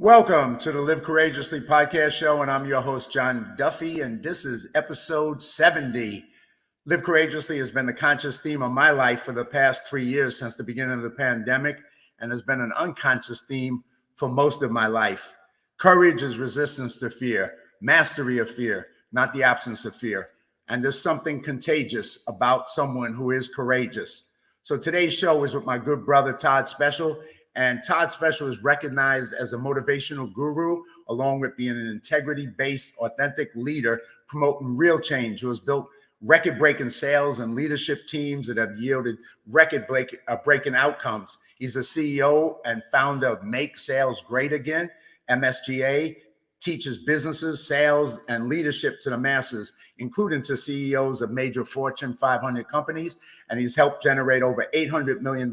Welcome to the Live Courageously podcast show, and I'm your host, John Duffy, and this is episode 70. Live Courageously has been the conscious theme of my life for the past 3 years since the beginning of the pandemic, and has been an unconscious theme for most of my life. Courage is resistance to fear, mastery of fear, not the absence of fear. And there's something contagious about someone who is courageous. So today's show is with my good brother, Todd Speciale. And Todd Speciale is recognized as a motivational guru, along with being an integrity-based, authentic leader, promoting real change, who has built record-breaking sales and leadership teams that have yielded record-breaking outcomes. He's the CEO and founder of Make Sales Great Again, MSGA, teaches businesses, sales, and leadership to the masses, including to CEOs of major Fortune 500 companies. And he's helped generate over $800 million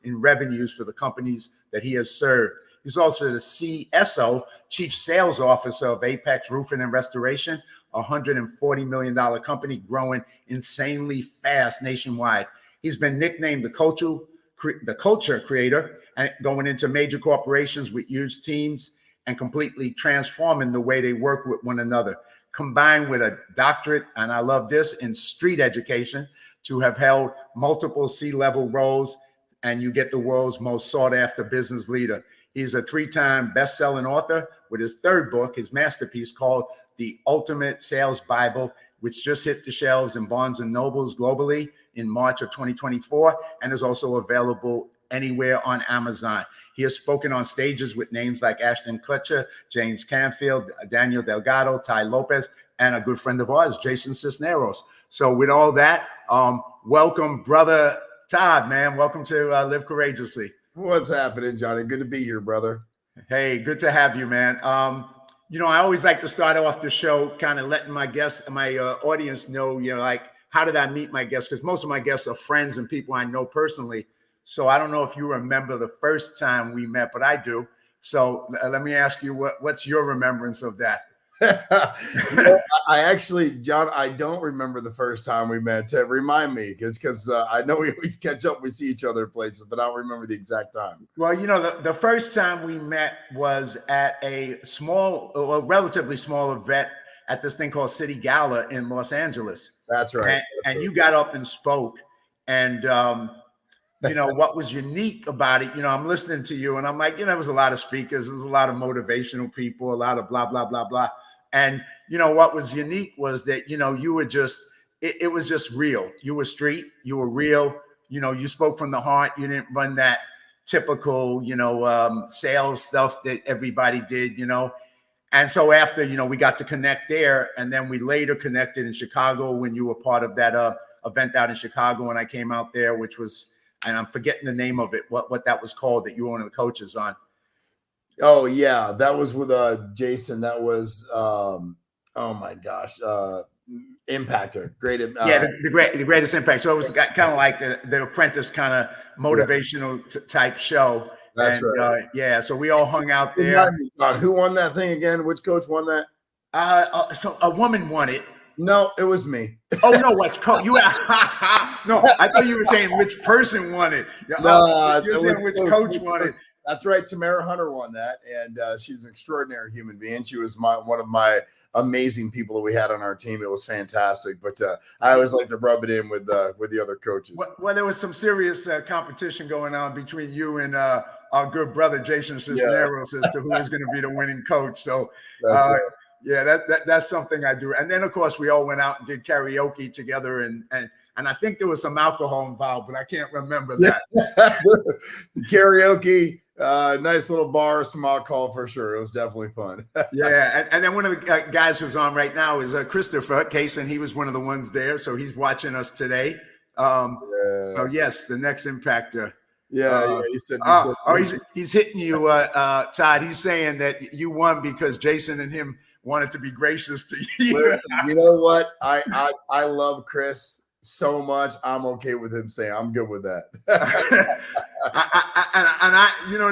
in revenues for the companies that he has served. He's also the CSO, Chief Sales Officer of Apex Roofing and Restoration, a $140 million company growing insanely fast nationwide. He's been nicknamed the culture creator, and going into major corporations with huge teams and completely transforming the way they work with one another, combined with a doctorate, and I love this, in street education, to have held multiple C-level roles, and you get the world's most sought-after business leader. He's a 3-time best-selling author with his third book, his masterpiece called The Ultimate Sales Bible, which just hit the shelves in Barnes & Nobles globally in March of 2024, and is also available anywhere on Amazon. He has spoken on stages with names like Ashton Kutcher, James Canfield, Daniel Delgado, Ty Lopez, and a good friend of ours, Jason Cisneros. So with all that, welcome, brother Todd, man. Welcome to Live Courageously. What's happening, Johnny? Good to be here, brother. Hey, good to have you, man. I always like to start off the show kind of letting my guests, my audience know, like, how did I meet my guests? Because most of my guests are friends and people I know personally. So I don't know if you remember the first time we met, but I do. So let me ask you, what's your remembrance of that? I actually, John, I don't remember the first time we met. Remind me, because I know we always catch up, we see each other places, but I don't remember the exact time. Well, the first time we met was at a relatively small event at this thing called City Gala in Los Angeles. That's right. And you got up and spoke, and what was unique about it, I'm listening to you and I'm like, there was a lot of speakers, there was a lot of motivational people, a lot of blah, blah, blah, blah. And, what was unique was that, you were just, it was just real. You were street, you were real, you spoke from the heart. You didn't run that typical, sales stuff that everybody did, And so after, we got to connect there, and then we later connected in Chicago when you were part of that event out in Chicago. And I came out there, which was, and I'm forgetting the name of it, what that was called, that you were one of the coaches on. Oh yeah, that was with Jason. That was oh my gosh, Impactor. Great. The greatest impact. So it was kind of like the Apprentice kind of motivational type show. That's right. Yeah. So we all hung out there. Who won that thing again? Which coach won that? So a woman won it. No, it was me. Oh no, what coach? No, I thought you were saying which person won it. No, you're saying which coach won it. That's right. Tamara Hunter won that, and she's an extraordinary human being. She was one of my amazing people that we had on our team. It was fantastic. But I always like to rub it in with the other coaches. Well, there was some serious competition going on between you and our good brother Jason Cisneros as to who is going to be the winning coach. So. Right. Yeah, that's something I do. And then, of course, we all went out and did karaoke together. And I think there was some alcohol involved, but I can't remember that. Karaoke, nice little bar, some alcohol for sure. It was definitely fun. Yeah. And then one of the guys who's on right now is Christopher Kaysen. He was one of the ones there. So he's watching us today. So, yes, the next impactor. Yeah, he said. He's hitting you, Todd. He's saying that you won because Jason and him wanted to be gracious to you. Listen, you know what? I love Chris so much. I'm okay with him saying I'm good with that.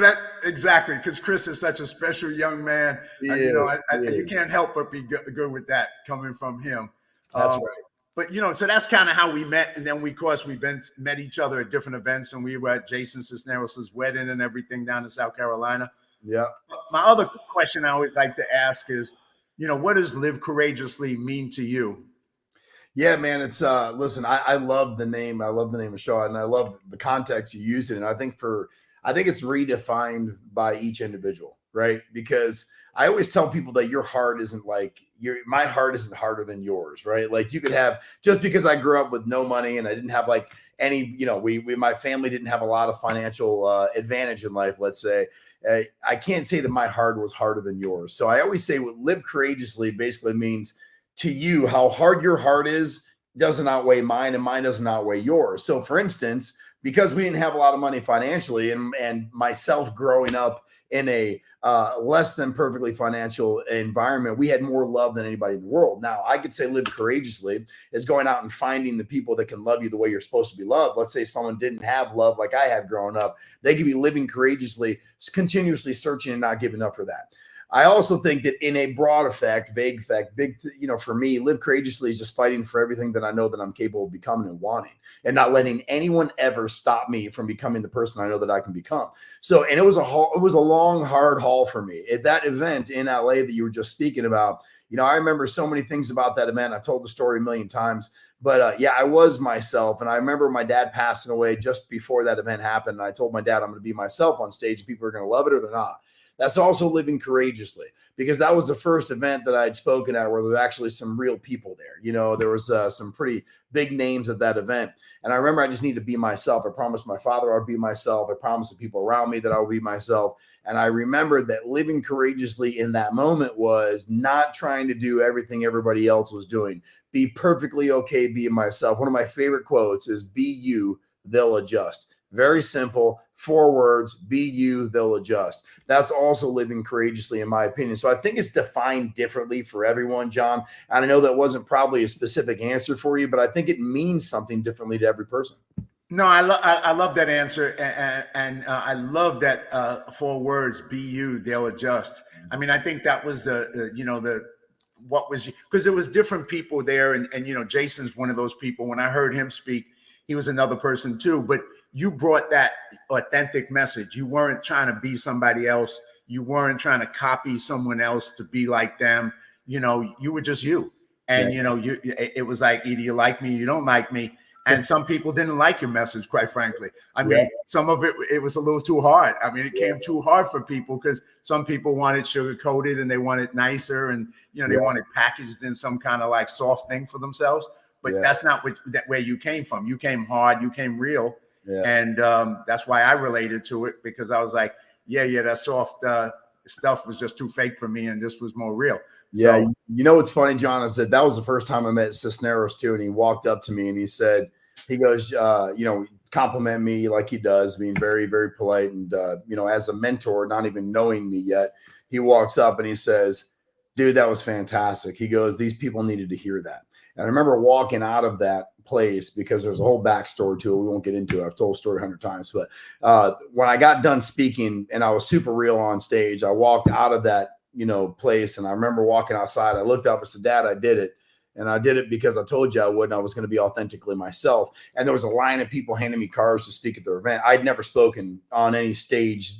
That exactly, because Chris is such a special young man. You can't help but be good with that coming from him. That's right. But, so that's kind of how we met. And then we met each other at different events. And we were at Jason Cisneros' wedding and everything down in South Carolina. Yeah. My other question I always like to ask is, what does live courageously mean to you? Yeah, man. It's listen, I love the name. I love the name of the show, and I love the context you use it. And I think it's redefined by each individual, right? Because I always tell people that your heart isn't like my heart isn't harder than yours, right? Like you could have, just because I grew up with no money and I didn't have like any, my family didn't have a lot of financial advantage in life, let's say. I can't say that my heart was harder than yours. So I always say what live courageously basically means to you, how hard your heart is doesn't outweigh mine, and mine doesn't outweigh yours. So for instance, because we didn't have a lot of money financially, and myself growing up in a less than perfectly financial environment, we had more love than anybody in the world. Now, I could say live courageously is going out and finding the people that can love you the way you're supposed to be loved. Let's say someone didn't have love like I had growing up. They could be living courageously, continuously searching and not giving up for that. I also think that in a broad effect, vague effect, for me, live courageously is just fighting for everything that I know that I'm capable of becoming and wanting, and not letting anyone ever stop me from becoming the person I know that I can become. So, and it was a long, hard haul for me. At that event in LA that you were just speaking about, I remember so many things about that event. I've told the story a million times, but yeah, I was myself. And I remember my dad passing away just before that event happened. And I told my dad, I'm going to be myself on stage, and people are going to love it or they're not. That's also living courageously, because that was the first event that I'd spoken at where there were actually some real people there. There was some pretty big names at that event. And I remember I just needed to be myself. I promised my father I'd be myself. I promised the people around me that I would be myself. And I remembered that living courageously in that moment was not trying to do everything everybody else was doing. Be perfectly okay being myself. One of my favorite quotes is, be you, they'll adjust. Very simple, 4 words, be you, they'll adjust. That's also living courageously, in my opinion. So I think it's defined differently for everyone, John. And I know that wasn't probably a specific answer for you, but I think it means something differently to every person. No, I love that answer, and I love that 4 words: be you, they'll adjust. I mean, I think that was what was, because there was different people there, and Jason's one of those people. When I heard him speak, he was another person too, but you brought that authentic message. You weren't trying to be somebody else. You weren't trying to copy someone else to be like them. You were just you. And, it was like, either you like me, you don't like me. And some people didn't like your message, quite frankly. I mean, some of it was a little too hard. I mean, it came too hard for people, because some people wanted sugar coated and they wanted nicer, and, they wanted packaged in some kind of like soft thing for themselves. But that's not where you came from. You came hard, you came real. Yeah. And that's why I related to it, because I was like, that soft stuff was just too fake for me, and this was more real. Yeah. So, what's funny, John, is that was the first time I met Cisneros too. And he walked up to me and he goes, compliment me like he does, being very, very polite. And, as a mentor, not even knowing me yet, he walks up and he says, dude, that was fantastic. He goes, these people needed to hear that. And I remember walking out of that place, because there's a whole backstory to it. We won't get into it. I've told the story 100 times. But when I got done speaking and I was super real on stage, I walked out of that, place. And I remember walking outside. I looked up and said, Dad, I did it. And I did it because I told you I would, and I was going to be authentically myself. And there was a line of people handing me cards to speak at their event. I'd never spoken on any stage,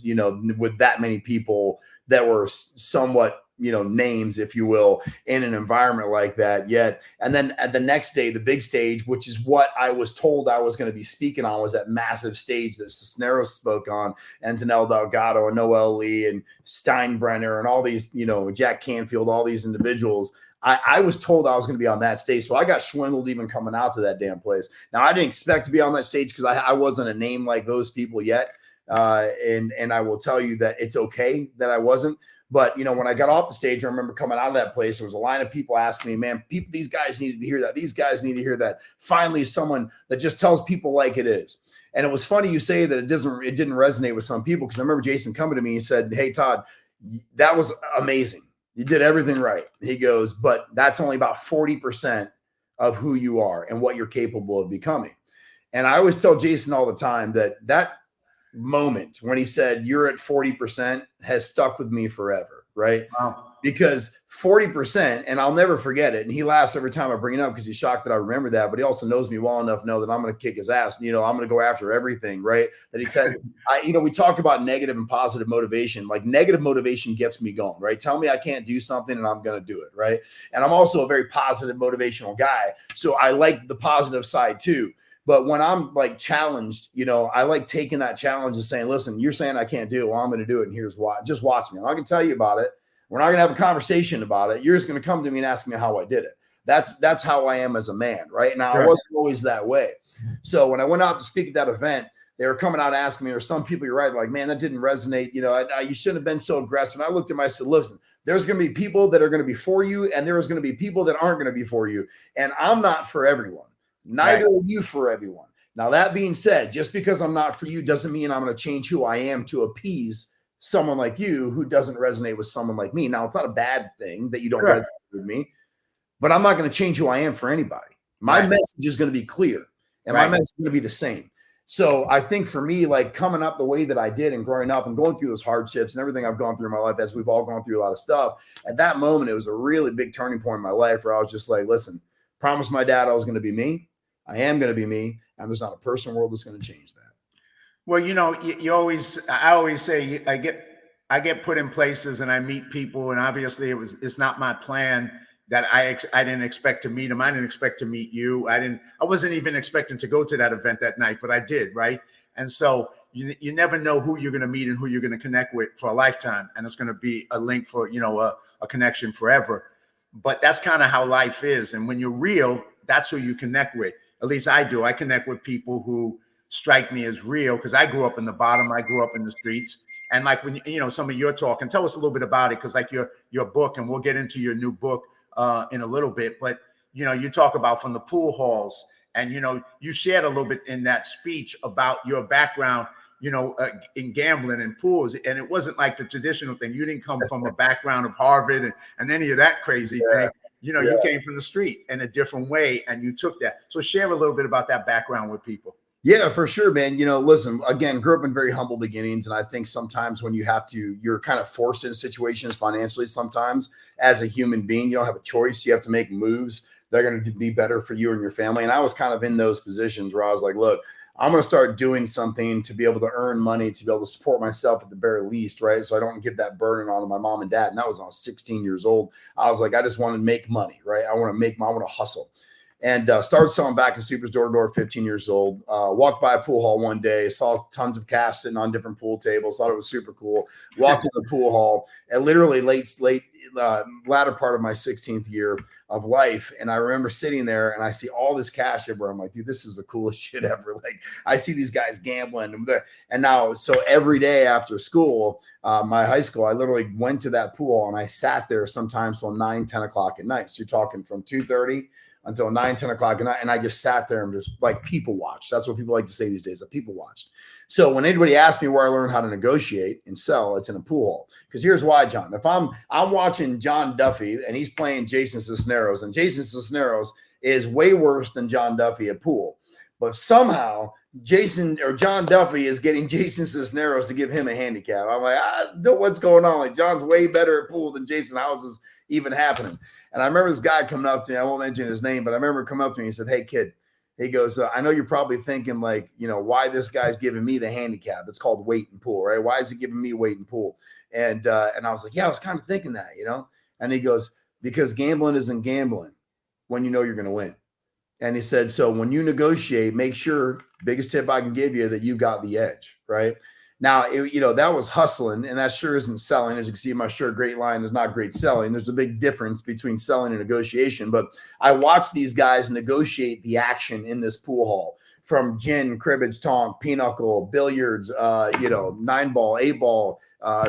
with that many people that were somewhat, names, if you will, in an environment like that yet. And then at the next day, the big stage, which is what I was told I was going to be speaking on, was that massive stage that Cisneros spoke on, and Antonella Delgado and Noel Lee and Steinbrenner and all these, Jack Canfield, all these individuals. I was told I was going to be on that stage. So I got swindled even coming out to that damn place. Now, I didn't expect to be on that stage, because I wasn't a name like those people yet. And I will tell you that it's okay that I wasn't. But, when I got off the stage, I remember coming out of that place, there was a line of people asking me, man, these guys needed to hear that. These guys need to hear that. Finally, someone that just tells people like it is. And it was funny you say that it didn't resonate with some people, because I remember Jason coming to me and said, hey, Todd, that was amazing. You did everything right. He goes, but that's only about 40% of who you are and what you're capable of becoming. And I always tell Jason all the time that moment when he said, you're at 40%, has stuck with me forever. Right. Wow. because 40%, and I'll never forget it. And he laughs every time I bring it up because he's shocked that I remember that. But he also knows me well enough to know that I'm going to kick his ass. I'm going to go after everything, right? That he said, we talk about negative and positive motivation. Like negative motivation gets me going, right? Tell me I can't do something and I'm going to do it, right? And I'm also a very positive motivational guy. So I like the positive side too. But when I'm like challenged, I like taking that challenge and saying, listen, you're saying I can't do it. Well, I'm going to do it. And here's why. Just watch me. I can tell you about it. We're not going to have a conversation about it. You're just going to come to me and ask me how I did it. That's how I am as a man, right? Now, I wasn't always that way. So when I went out to speak at that event, they were coming out asking me, or some people, you're right, like, man, that didn't resonate. You shouldn't have been so aggressive. And I looked at myself, listen, there's going to be people that are going to be for you, and there's going to be people that aren't going to be for you. And I'm not for everyone. Neither are you for everyone. Now, that being said, just because I'm not for you doesn't mean I'm going to change who I am to appease someone like you who doesn't resonate with someone like me. Now, it's not a bad thing that you don't resonate with me, but I'm not going to change who I am for anybody. My message is going to be clear, and my message is going to be the same. So I think for me, like coming up the way that I did and growing up and going through those hardships and everything I've gone through in my life, as we've all gone through a lot of stuff, at that moment, it was a really big turning point in my life where I was just like, listen, promised my dad I was going to be me. I am going to be me, and there's not a person in the world that's going to change that. Well, I always say I get put in places and I meet people, and obviously it's not my plan that I didn't expect to meet him. I didn't expect to meet you. I wasn't even expecting to go to that event that night, but I did, right? And so you never know who you're going to meet and who you're going to connect with for a lifetime, and it's going to be a link for a connection forever. But that's kind of how life is, and when you're real, that's who you connect with. At least I do. I connect with people who strike me as real because I grew up in the bottom. I grew up in the streets. And like when some of your talk, and tell us a little bit about it, because like your book, and we'll get into your new book in a little bit. But you talk about from the pool halls, and you shared a little bit in that speech about your background, in gambling and pools, and it wasn't like the traditional thing. You didn't come from a background of Harvard and any of that crazy thing. You came from the street in a different way, and you took that. So share a little bit about that background with people. Yeah, for sure, man. Listen, again, grew up in very humble beginnings. And I think sometimes when you're kind of forced into situations financially, sometimes as a human being, you don't have a choice. You have to make moves that are going to be better for you and your family. And I was kind of in those positions where I was like, look, I'm going to start doing something to be able to earn money, to be able to support myself at the very least, right? So I don't give that burden on my mom and dad. And that was when I was 16 years old. I was like, I just want to make money, right? I want to hustle. And started selling back and supers door to door, 15 years old. Walked by a pool hall one day, saw tons of cash sitting on different pool tables, thought it was super cool. Walked in the pool hall at literally latter part of my 16th year of life. And I remember sitting there and I see all this cash everywhere. I'm like, dude, this is the coolest shit ever. Like I see these guys gambling. And now, so every day after school, my high school, I literally went to that pool and I sat there sometimes till 9, 10 o'clock at night. So you're talking from 2:30 until 9, 10 o'clock at night. And I just sat there and just like people watched. That's what people like to say these days, that people watched. So when anybody asks me where I learned how to negotiate and sell, it's in a pool hall. Because here's why, John. If I'm watching John Duffy and he's playing Jason Cisneros, and Jason Cisneros is way worse than John Duffy at pool. But somehow John Duffy is getting Jason Cisneros to give him a handicap. I'm like, what's going on? Like John's way better at pool than Jason. How is this even happening? And I remember this guy coming up to me. I won't mention his name, but I remember coming up to me. He said, "Hey, kid." He goes, "I know you're probably thinking like, why this guy's giving me the handicap. It's called weight and pool, right? Why is he giving me weight and pool?" And I was like, "Yeah, I was kind of thinking that, And he goes, "Because gambling isn't gambling when you know you're going to win." And he said, "So when you negotiate, make sure, biggest tip I can give you, that you got the edge, right?" Now, that was hustling, and that sure isn't selling. As you can see in my shirt, great line is not great selling. There's a big difference between selling and negotiation. But I watched these guys negotiate the action in this pool hall, from gin, cribbage, tonk, pinochle, billiards, 9-ball, 8-ball,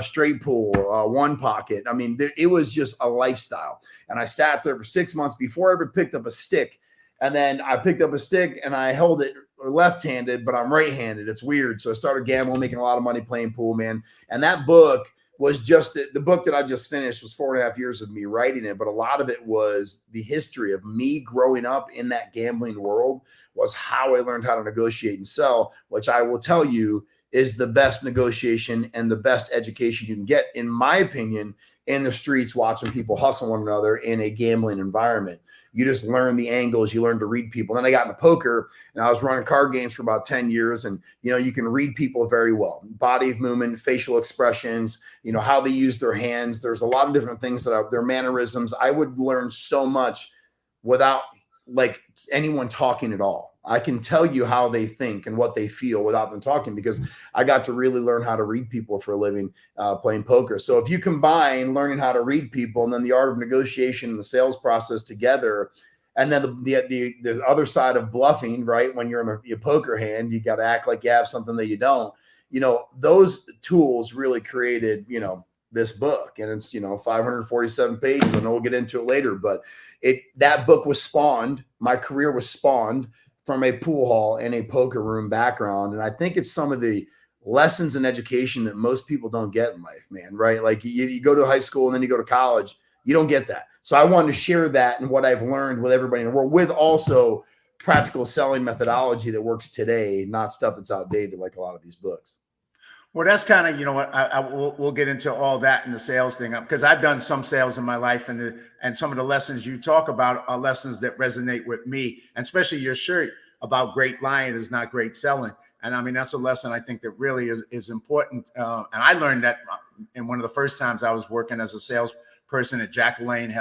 straight pool, one pocket. I mean, it was just a lifestyle. And I sat there for 6 months before I ever picked up a stick. And then I picked up a stick and I held it left-handed, but I'm right-handed. It's weird. So I started gambling, making a lot of money playing pool, man. And that book was just the book that I just finished was 4.5 years of me writing it. But a lot of it was the history of me growing up in that gambling world, was how I learned how to negotiate and sell, which I will tell you is the best negotiation and the best education you can get, in my opinion, in the streets, watching people hustle one another in a gambling environment. You just learn the angles, you learn to read people. Then I got into poker, and I was running card games for about 10 years. And, you can read people very well. Body movement, facial expressions, how they use their hands. There's a lot of different things their mannerisms. I would learn so much without like anyone talking at all. I can tell you how they think and what they feel without them talking, because I got to really learn how to read people for a living playing poker. So if you combine learning how to read people and then the art of negotiation and the sales process together, and then the other side of bluffing, right? When you're in a poker hand, you got to act like you have something that you don't. Those tools really created, this book, and it's 547 pages. I know we'll get into it later, but that book was spawned. My career was spawned from a pool hall and a poker room background. And I think it's some of the lessons in education that most people don't get in life, man, right? Like you go to high school and then you go to college, you don't get that. So I wanted to share that and what I've learned with everybody in the world, with also practical selling methodology that works today, not stuff that's outdated like a lot of these books. Well, that's kind of, we'll get into all that in the sales thing, because I've done some sales in my life, and some of the lessons you talk about are lessons that resonate with me, and especially your shirt about great lying is not great selling. And I mean, that's a lesson I think that really is important. And I learned that in one of the first times I was working as a salesperson at Jack LaLanne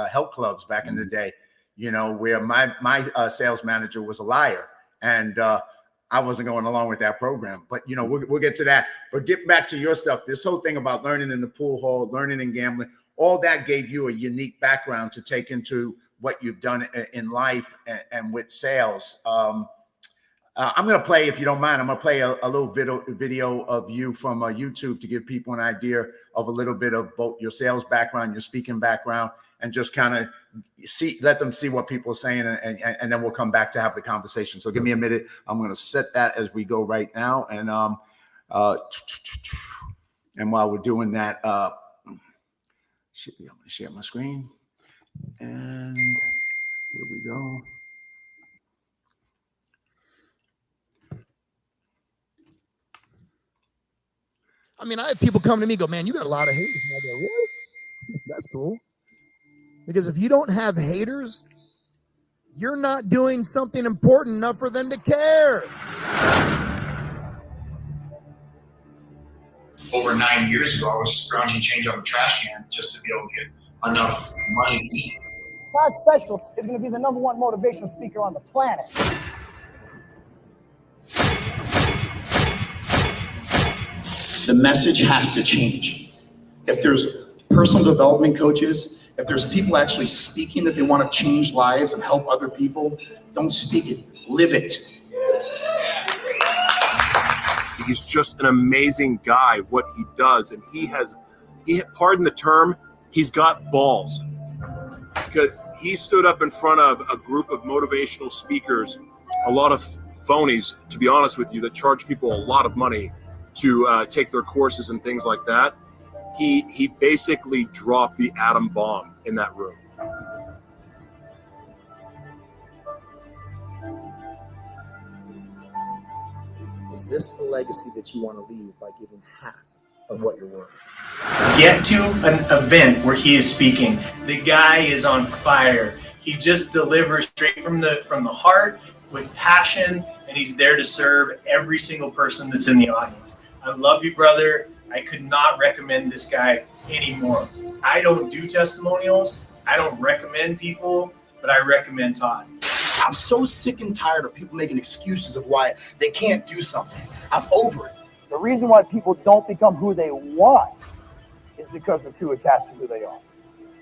health clubs back in the day, where my sales manager was a liar. And I wasn't going along with that program, but we'll get to that. But get back to your stuff. This whole thing about learning in the pool hall, learning in gambling, all that gave you a unique background to take into what you've done in life and with sales. I'm going to play, if you don't mind, I'm going to play a little video of you from YouTube to give people an idea of a little bit of both your sales background, your speaking background, and just kind of let them see what people are saying, and then we'll come back to have the conversation. So give me a minute. I'm going to set that as we go right now. And while we're doing that, I'm going to share my screen. And here we go. I mean, I have people come to me and go, man, you got a lot of haters. And I go, really? That's cool. Because if you don't have haters, you're not doing something important enough for them to care. Over 9 years ago, I was scrounging change on a trash can just to be able to get enough money to eat. Todd Speciale is going to be the #1 motivational speaker on the planet. The message has to change. If there's personal development coaches, if there's people actually speaking that they want to change lives and help other people, don't speak it, live it. He's just an amazing guy, what he does. And pardon the term, he's got balls. Because he stood up in front of a group of motivational speakers, a lot of phonies, to be honest with you, that charge people a lot of money to take their courses and things like that. He basically dropped the atom bomb in that room. Is this the legacy that you want to leave by giving half of what you're worth? Get to an event where he is speaking. The guy is on fire. He just delivers straight from the heart with passion, and he's there to serve every single person that's in the audience. I love you, brother. I could not recommend this guy anymore. I don't do testimonials. I don't recommend people, but I recommend Todd. I'm so sick and tired of people making excuses of why they can't do something. I'm over it. The reason why people don't become who they want is because they're too attached to who they are.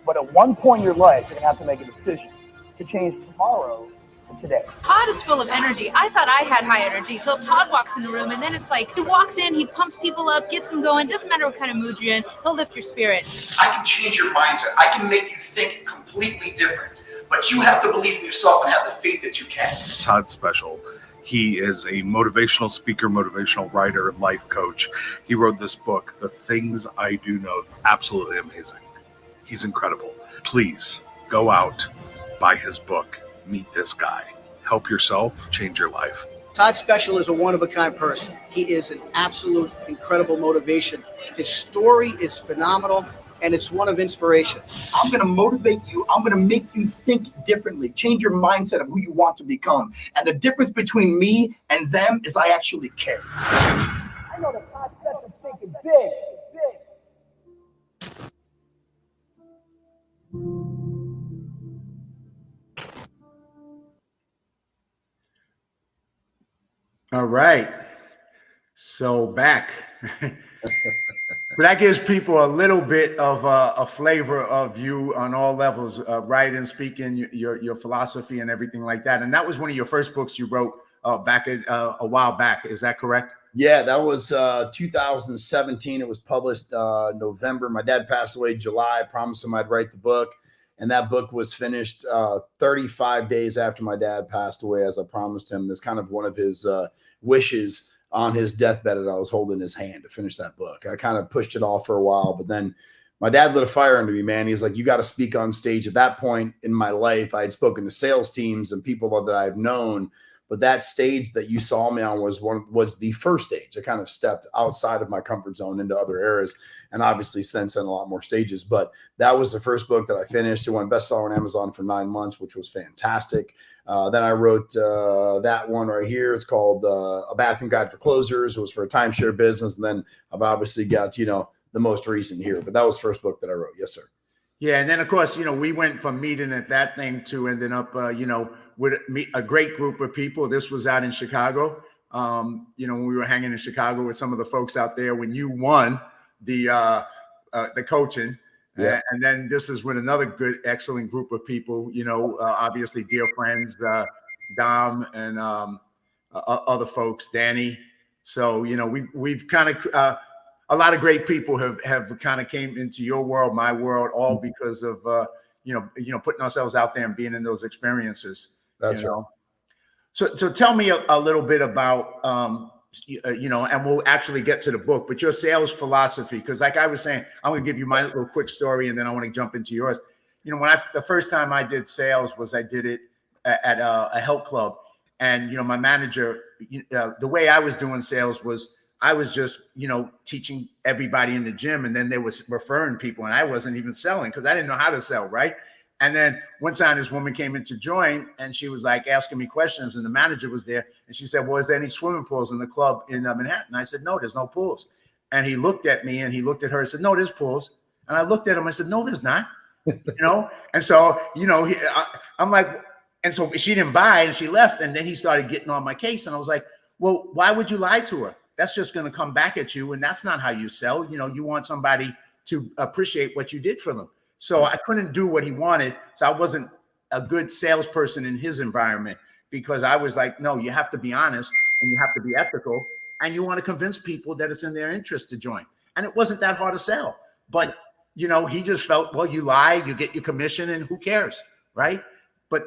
But at one point in your life, you're going to have to make a decision to change tomorrow to today. Todd is full of energy. I thought I had high energy till Todd walks in the room, and then it's like he walks in, he pumps people up, gets them going. Doesn't matter what kind of mood you're in, he'll lift your spirit. I can change your mindset. I can make you think completely different. But you have to believe in yourself and have the faith that you can. Todd Speciale. He is a motivational speaker, motivational writer, life coach. He wrote this book, The Things I Do Know. Absolutely amazing. He's incredible. Please go out, buy his book, meet this guy. Help yourself, change your life. Todd Speciale is a one-of-a-kind person. He is an absolute incredible motivation. His story is phenomenal, and it's one of inspiration. I'm going to motivate you. I'm going to make you think differently, change your mindset of who you want to become. And the difference between me and them is I actually care. I know that Todd Speciale's thinking big. All right. So back. But that gives people a little bit of a flavor of you on all levels, writing, speaking, your philosophy and everything like that. And that was one of your first books you wrote back a while back. Is that correct? Yeah, that was 2017. It was published November. My dad passed away July. I promised him I'd write the book. And that book was finished 35 days after my dad passed away, as I promised him. That's kind of one of his wishes on his deathbed, that I was holding his hand to finish that book. I kind of pushed it off for a while, but then my dad lit a fire under me, man. He's like, you got to speak on stage. At that point in my life, I had spoken to sales teams and people that I've known, but that stage that you saw me on was the first stage. I kind of stepped outside of my comfort zone into other areas, and obviously since then a lot more stages. But that was the first book that I finished. It went bestseller on Amazon for 9 months, which was fantastic. Then I wrote that one right here. It's called A Bathroom Guide for Closers. It was for a timeshare business. And then I've obviously got, the most recent here. But that was the first book that I wrote. Yes, sir. Yeah. And then, of course, we went from meeting at that thing to ending up, with a great group of people. This was out in Chicago. When we were hanging in Chicago with some of the folks out there when you won the coaching. Yeah. And then this is with another good, excellent group of people, obviously dear friends, Dom and other folks, Danny. So, we've kind of, a lot of great people have kind of came into your world, my world, all because of, putting ourselves out there and being in those experiences. That's right. So tell me a little bit about, and we'll actually get to the book, but your sales philosophy, because like I was saying, I'm going to give you my little quick story and then I want to jump into yours. The first time I did sales was I did it at a health club. And, my manager, the way I was doing sales was I was just, teaching everybody in the gym, and then they was referring people, and I wasn't even selling because I didn't know how to sell, right? And then one time this woman came in to join, and she was like asking me questions, and the manager was there, and she said, well, is there any swimming pools in the club in Manhattan? I said, no, there's no pools. And he looked at me and he looked at her and said, no, there's pools. And I looked at him, I said, no, there's not, And so, I'm like, and so she didn't buy and she left. And then he started getting on my case. And I was like, well, why would you lie to her? That's just going to come back at you. And that's not how you sell. You want somebody to appreciate what you did for them. So I couldn't do what he wanted. So I wasn't a good salesperson in his environment, because I was like, no, you have to be honest and you have to be ethical. And you want to convince people that it's in their interest to join. And it wasn't that hard to sell. But, he just felt, well, you lie, you get your commission, and who cares, right? But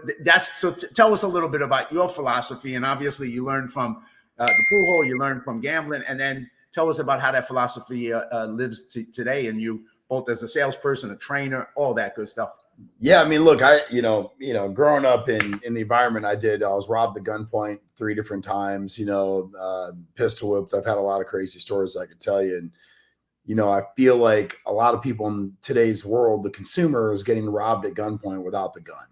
tell us a little bit about your philosophy. And obviously you learned from the pool hall, you learned from gambling, and then tell us about how that philosophy lives today, and you both as a salesperson, a trainer, all that good stuff. Yeah, I mean, look, growing up in the environment I did, I was robbed at gunpoint 3 different times, pistol whipped. I've had a lot of crazy stories I could tell you. And, I feel like a lot of people in today's world, the consumer is getting robbed at gunpoint without the gun.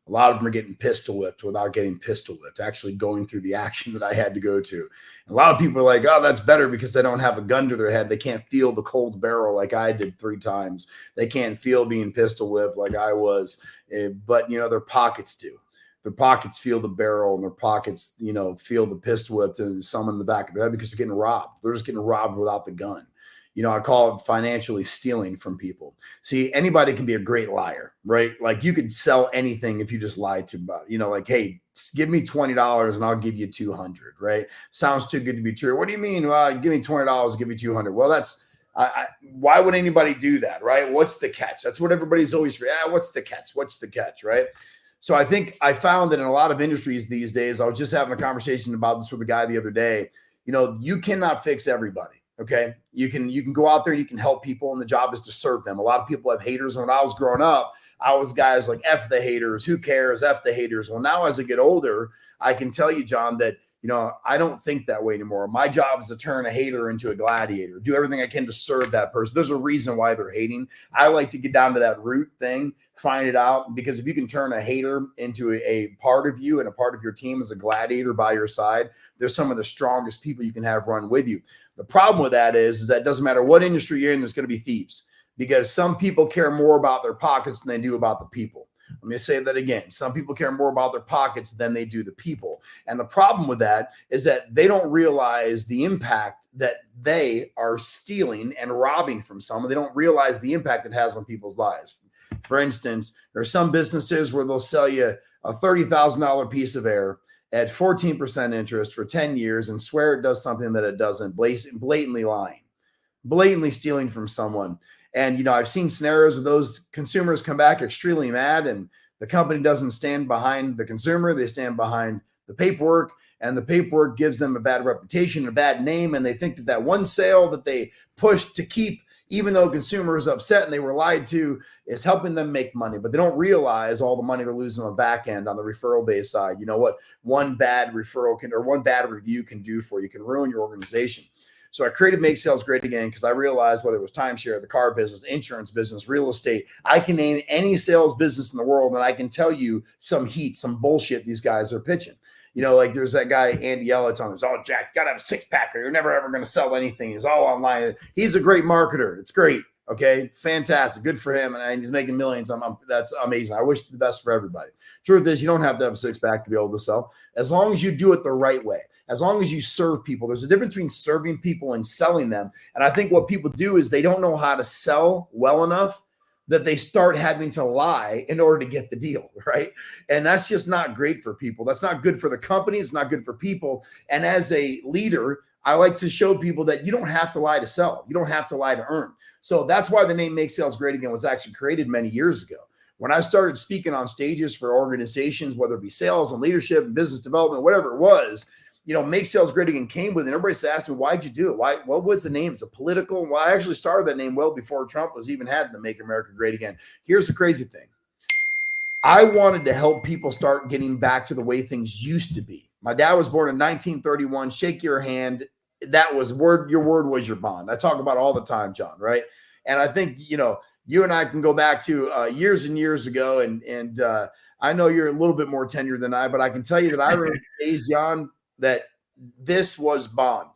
A lot of them are getting pistol whipped without getting pistol whipped, actually going through the action that I had to go to. And a lot of people are like, oh, that's better because they don't have a gun to their head. They can't feel the cold barrel like I did 3 times. They can't feel being pistol whipped like I was. But, their pockets do. Their pockets feel the barrel, and their pockets, feel the pistol whipped and some in the back of their head because they're getting robbed. They're just getting robbed without the gun. I call it financially stealing from people. See, anybody can be a great liar, right? Like you could sell anything if you just lied to about, like, hey, give me $20 and I'll give you 200, right? Sounds too good to be true. What do you mean? Well, give me $20, give you 200. Well, that's, why would anybody do that, right? What's the catch? That's what everybody's always, what's the catch? What's the catch, right? So I think I found that in a lot of industries these days, I was just having a conversation about this with a guy the other day, you cannot fix everybody. Okay. You can go out there and you can help people, and the job is to serve them. A lot of people have haters. And when I was growing up, I was guys like, F the haters, who cares? F the haters. Well, now as I get older, I can tell you, John, that You know, I don't think that way anymore. My job is to turn a hater into a gladiator, do everything I can to serve that person. There's a reason why they're hating. I like to get down to that root thing, find it out, because if you can turn a hater into a part of you and a part of your team as a gladiator by your side, they're some of the strongest people you can have run with you. The problem with that is that it doesn't matter what industry you're in, there's going to be thieves, because some people care more about their pockets than they do about the people. Let me say that again. Some people care more about their pockets than they do the people. And the problem with that is that they don't realize the impact that they are stealing and robbing from someone. They don't realize the impact it has on people's lives. For instance, there are some businesses where they'll sell you a $30,000 piece of air at 14% interest for 10 years and swear it does something that it doesn't, blatantly lying, blatantly stealing from someone. And, you know, I've seen scenarios of those consumers come back extremely mad, and the company doesn't stand behind the consumer. They stand behind the paperwork, and the paperwork gives them a bad reputation, a bad name. And they think that one sale that they pushed to keep, even though consumer is upset and they were lied to, is helping them make money. But they don't realize all the money they're losing on the back end on the referral-based side. You know what one bad referral can, or one bad review can do for you, can ruin your organization. So I created Make Sales Great Again because I realized whether it was timeshare, the car business, insurance business, real estate, I can name any sales business in the world and I can tell you some heat, some bullshit these guys are pitching. You know, like there's that guy, Andy Elliott, on this, oh, Jack, you got to have a six-pack or you're never, ever going to sell anything. He's all online. He's a great marketer. It's great. Okay, fantastic. Good for him. And he's making millions. That's amazing. I wish the best for everybody. Truth is, you don't have to have a six-pack to be able to sell. As long as you do it the right way, as long as you serve people. There's a difference between serving people and selling them. And I think what people do is they don't know how to sell well enough that they start having to lie in order to get the deal, right? And that's just not great for people. That's not good for the company. It's not good for people. And as a leader, I like to show people that you don't have to lie to sell. You don't have to lie to earn. So that's why the name Make Sales Great Again was actually created many years ago. When I started speaking on stages for organizations, whether it be sales and leadership and business development, whatever it was, you know, Make Sales Great Again came with it. Everybody's asking me, why'd you do it? Why? What was the name? Is it political? Well, I actually started that name well before Trump was even had the Make America Great Again. Here's the crazy thing. I wanted to help people start getting back to the way things used to be. My dad was born in 1931. Shake your hand. That was your word was your bond. I talk about all the time, John, right? And I think, you know, you and I can go back to years and years ago. And I know you're a little bit more tenured than I, but I can tell you that I remember days, John, that this was bond.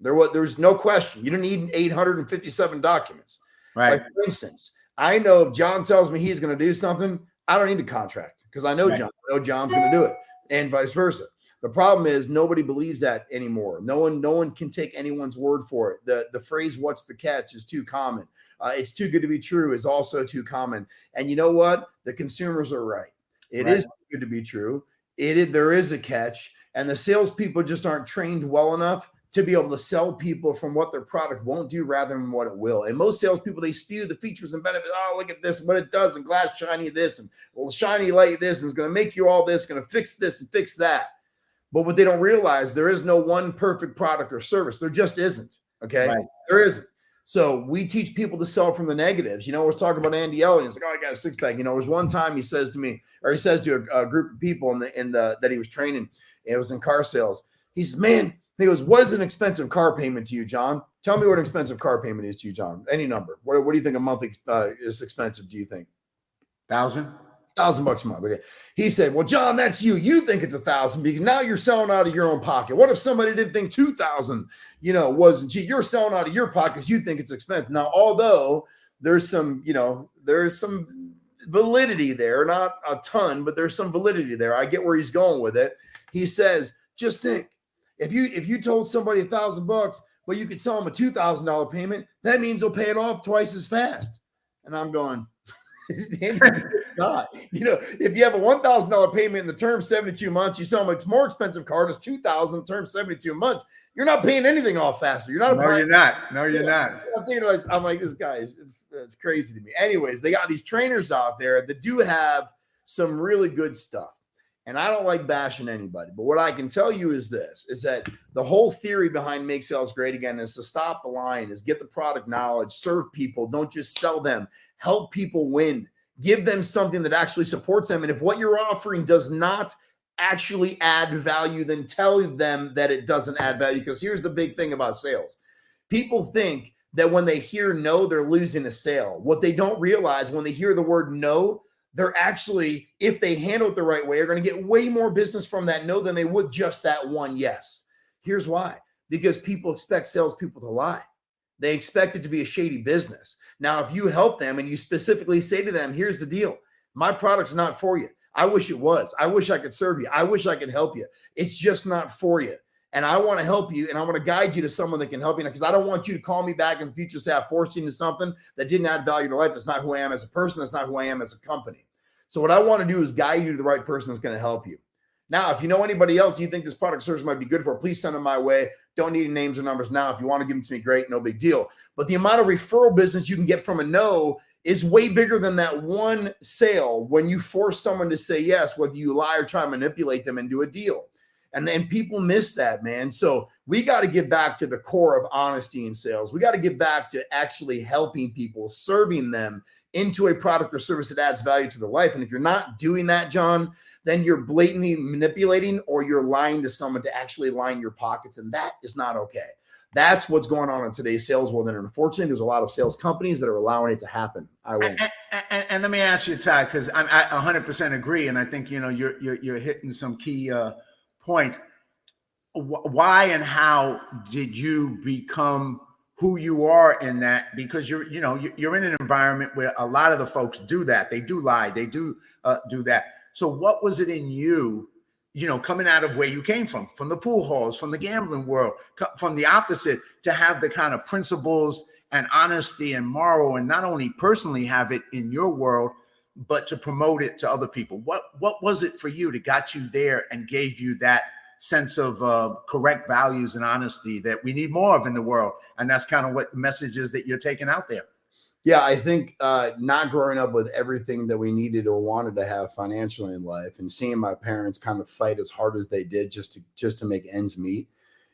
There was no question. You didn't need 857 documents. Right. Like, for instance, I know if John tells me he's going to do something, I don't need a contract because I know right. John. I know John's going to do it, and vice versa. The problem is nobody believes that anymore. No one can take anyone's word for it. The phrase "what's the catch" is too common. It's too good to be true is also too common. And you know what? The consumers are right. It is too good to be true. There is a catch, and the salespeople just aren't trained well enough to be able to sell people from what their product won't do rather than what it will. And most salespeople, they spew the features and benefits. Oh, look at this, what it does, and glass shiny this, and well, shiny light this, and it's going to make you all this, going to fix this and fix that. But what they don't realize, there is no one perfect product or service. There just isn't. Okay. Right. There isn't. So we teach people to sell from the negatives. You know, we're talking about Andy Elliott. He's like, oh, I got a six pack. You know, there was one time he says to me, or he says to a group of people that he was training, it was in car sales. He says, man, he goes, what is an expensive car payment to you, John? Tell me what an expensive car payment is to you, John. Any number. What do you think a monthly is expensive? Do you think? $1,000 a month. Okay. He said, well, John, that's you. You think it's 1,000 because now you're selling out of your own pocket. What if somebody didn't think 2,000, wasn't cheap? You're selling out of your pocket because you think it's expensive. Now, although there's some validity there, not a ton, but there's some validity there. I get where he's going with it. He says, just think, if you told somebody $1,000, but you could sell them a $2,000 payment, that means they'll pay it off twice as fast. And I'm going, God, if you have a $1,000 payment in the term 72 months, you sell them a more expensive car, and it's $2,000 in the term 72 months. You're not paying anything off faster. You're not. No, you're not. No, you're not. I'm like, this guy it's crazy to me. Anyways, they got these trainers out there that do have some really good stuff. And I don't like bashing anybody, but what I can tell you is this, is that the whole theory behind Make Sales Great Again is to stop the line, is get the product knowledge, serve people, don't just sell them, help people win, give them something that actually supports them. And if what you're offering does not actually add value than tell them that it doesn't add value. Because here's the big thing about sales. People think that when they hear no, they're losing a sale. What they don't realize when they hear the word no, they're actually, if they handle it the right way, are going to get way more business from that no than they would just that one yes. Here's why. Because people expect salespeople to lie. They expect it to be a shady business. Now, if you help them and you specifically say to them, here's the deal. My product's not for you. I wish it was. I wish I could serve you. I wish I could help you. It's just not for you. And I want to help you, and I want to guide you to someone that can help you, because I don't want you to call me back in the future and say I forced you into something that didn't add value to life. That's not who I am as a person. That's not who I am as a company. So what I want to do is guide you to the right person that's going to help you. Now, if you know anybody else you think this product or service might be good for, please send them my way. Don't need any names or numbers now. If you want to give them to me, great, no big deal. But the amount of referral business you can get from a no is way bigger than that one sale when you force someone to say yes, whether you lie or try to manipulate them and do a deal. And people miss that, man. So we got to get back to the core of honesty in sales. We got to get back to actually helping people, serving them into a product or service that adds value to their life. And if you're not doing that, John, then you're blatantly manipulating or you're lying to someone to actually line your pockets. And that is not okay. That's what's going on in today's sales world. And unfortunately, there's a lot of sales companies that are allowing it to happen. I won't. And let me ask you, Todd, because I 100% agree. And I think, you're hitting some key points. Why and how did you become who you are in that? Because you're in an environment where a lot of the folks do that. They do lie. They do do that. So what was it in you, coming out of where you came from the pool halls, from the gambling world, from the opposite, to have the kind of principles and honesty and moral, and not only personally have it in your world, but to promote it to other people? What was it for you that got you there and gave you that sense of correct values and honesty that we need more of in the world? And that's kind of what the message is that you're taking out there. Yeah, I think not growing up with everything that we needed or wanted to have financially in life, and seeing my parents kind of fight as hard as they did just to make ends meet.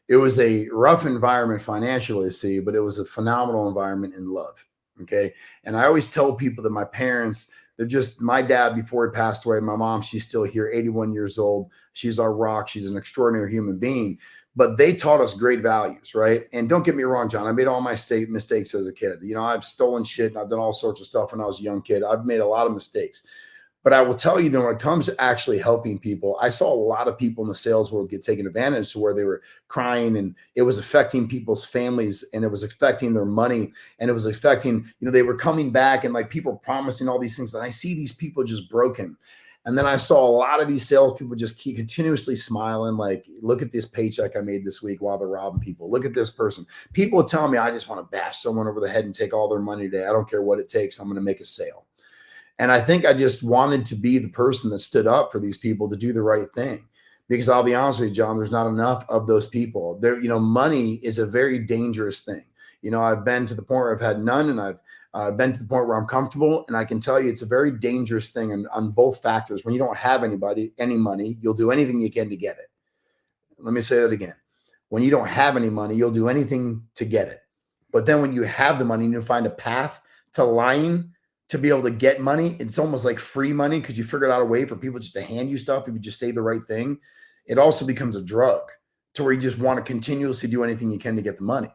It was a rough environment financially, see, but it was a phenomenal environment in love. Okay. And I always tell people that my parents, they're just my dad before he passed away. My mom, she's still here, 81 years old. She's our rock. She's an extraordinary human being, but they taught us great values, right? And don't get me wrong, John, I made all my mistakes as a kid. I've stolen shit and I've done all sorts of stuff when I was a young kid. I've made a lot of mistakes. But I will tell you that when it comes to actually helping people, I saw a lot of people in the sales world get taken advantage to where they were crying, and it was affecting people's families, and it was affecting their money, and it was affecting, they were coming back and like people promising all these things. And I see these people just broken. And then I saw a lot of these salespeople just keep continuously smiling, like, look at this paycheck I made this week while they're robbing people. Look at this person. People are telling me I just want to bash someone over the head and take all their money today. I don't care what it takes. I'm going to make a sale. And I think I just wanted to be the person that stood up for these people to do the right thing, because I'll be honest with you, John, there's not enough of those people there. Money is a very dangerous thing. I've been to the point where I've had none, and I've been to the point where I'm comfortable. And I can tell you, it's a very dangerous thing on both factors. When you don't have any money, you'll do anything you can to get it. Let me say that again. When you don't have any money, you'll do anything to get it. But then when you have the money and you find a path to lying to be able to get money, it's almost like free money because you figured out a way for people just to hand you stuff if you just say the right thing. It also becomes a drug to where you just want to continuously do anything you can to get the money.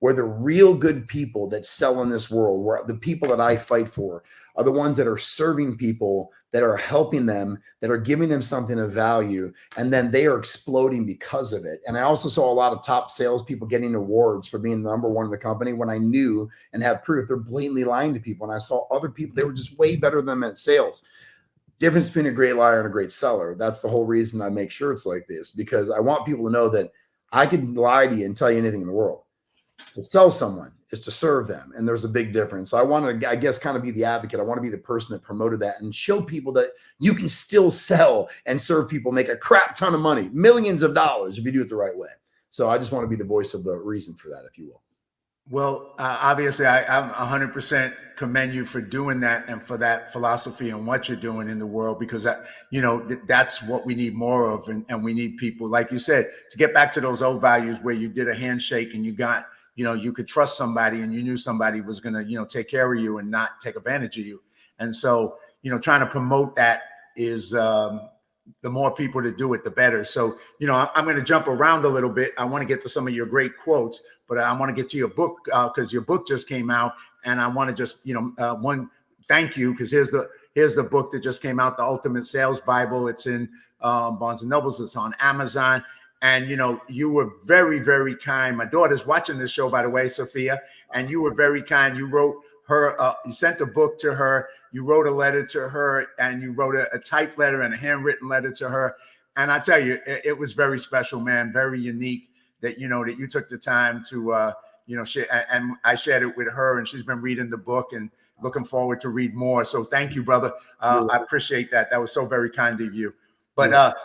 Where the real good people that sell in this world, where the people that I fight for, are the ones that are serving people, that are helping them, that are giving them something of value, and then they are exploding because of it. And I also saw a lot of top salespeople getting awards for being number one in the company when I knew and had proof they're blatantly lying to people. And I saw other people, they were just way better than them at sales. Difference between a great liar and a great seller. That's the whole reason I make shirts like this, because I want people to know that I can lie to you and tell you anything in the world. To sell someone is to serve them. And there's a big difference. So I want to, I guess, kind of be the advocate. I want to be the person that promoted that and show people that you can still sell and serve people, make a crap ton of money, millions of dollars if you do it the right way. So I just want to be the voice of the reason for that, if you will. Well, obviously, I'm 100% commend you for doing that and for that philosophy and what you're doing in the world, because that's what we need more of. And we need people, like you said, to get back to those old values where you did a handshake and you got, you could trust somebody and you knew somebody was going to, take care of you and not take advantage of you. And so, trying to promote that is the more people to do it, the better. So, I'm going to jump around a little bit. I want to get to some of your great quotes, but I want to get to your book because your book just came out, and I want to just, thank you, because here's the book that just came out, The Ultimate Sales Bible. It's in Barnes and Nobles. It's on Amazon. And, you were very, very kind. My daughter's watching this show, by the way, Sophia, and you were very kind. You wrote her, you sent a book to her, you wrote a letter to her, and you wrote a typed letter and a handwritten letter to her. And I tell you, it was very special, man, very unique that, that you took the time to, share. And I shared it with her, and she's been reading the book and looking forward to read more. So thank you, brother. I appreciate that. That was so very kind of you. But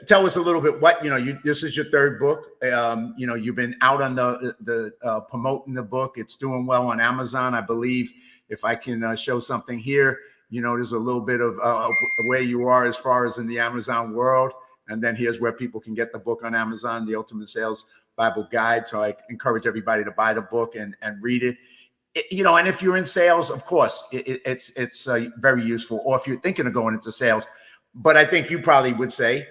tell us a little bit what, this is your third book. You've been out on the promoting the book. It's doing well on Amazon, I believe. If I can show something here, there's a little bit of where you are as far as in the Amazon world. And then here's where people can get the book on Amazon, The Ultimate Sales Bible Guide. So I encourage everybody to buy the book and read it. And if you're in sales, of course, it's very useful. Or if you're thinking of going into sales, but I think you probably would say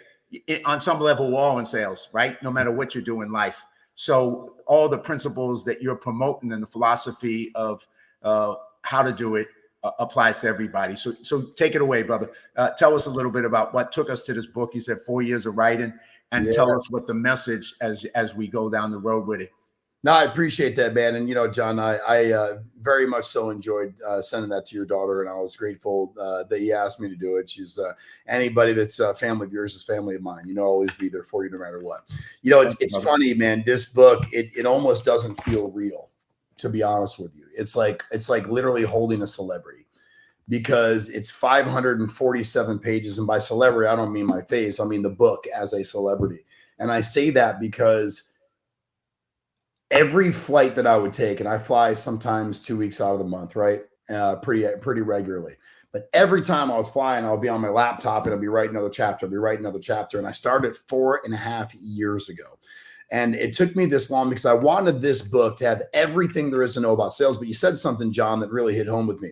on some level, we're all in sales, right? No matter what you do in life. So all the principles that you're promoting and the philosophy of how to do it applies to everybody. So take it away, brother. Tell us a little bit about what took us to this book. You said 4 years of writing, and tell us what the message as we go down the road with it. No, I appreciate that, man. And, John, I very much so enjoyed sending that to your daughter. And I was grateful that you asked me to do it. She's anybody that's family of yours is family of mine. I'll always be there for you no matter what. It's funny, man. This book, it almost doesn't feel real, to be honest with you. It's like literally holding a celebrity, because it's 547 pages. And by celebrity, I don't mean my face. I mean the book as a celebrity. And I say that because every flight that I would take, and I fly sometimes 2 weeks out of the month, right? Pretty regularly. But every time I was flying, I'll be on my laptop and I'll be writing another chapter. And I started 4.5 years ago. And it took me this long because I wanted this book to have everything there is to know about sales. But you said something, John, that really hit home with me.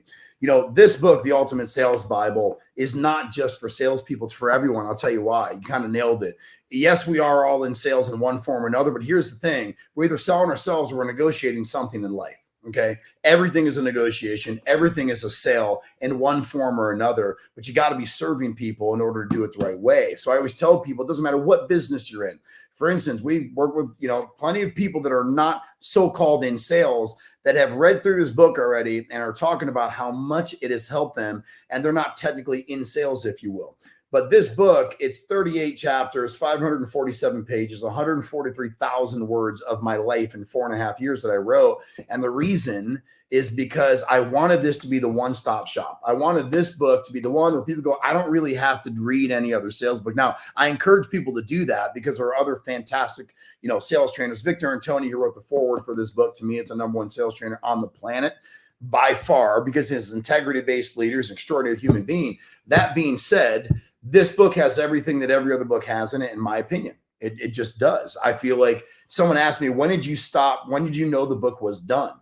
This book, The Ultimate Sales Bible, is not just for salespeople. It's for everyone. I'll tell you why. You kind of nailed it. Yes, we are all in sales in one form or another. But here's the thing. We're either selling ourselves or we're negotiating something in life. Okay. Everything is a negotiation. Everything is a sale in one form or another. But you got to be serving people in order to do it the right way. So I always tell people, it doesn't matter what business you're in. For instance, we work with, plenty of people that are not so-called in sales that have read through this book already and are talking about how much it has helped them. And they're not technically in sales, if you will. But this book, it's 38 chapters, 547 pages, 143,000 words of my life in 4.5 years that I wrote. And the reason is because I wanted this to be the one-stop shop. I wanted this book to be the one where people go, I don't really have to read any other sales book. Now, I encourage people to do that because there are other fantastic, sales trainers. Victor and Tony, who wrote the foreword for this book, to me, it's the #1 sales trainer on the planet by far, because he's an integrity-based leader, he's an extraordinary human being. That being said, this book has everything that every other book has in it, in my opinion. It just does. I feel like someone asked me, when did you stop? When did you know the book was done?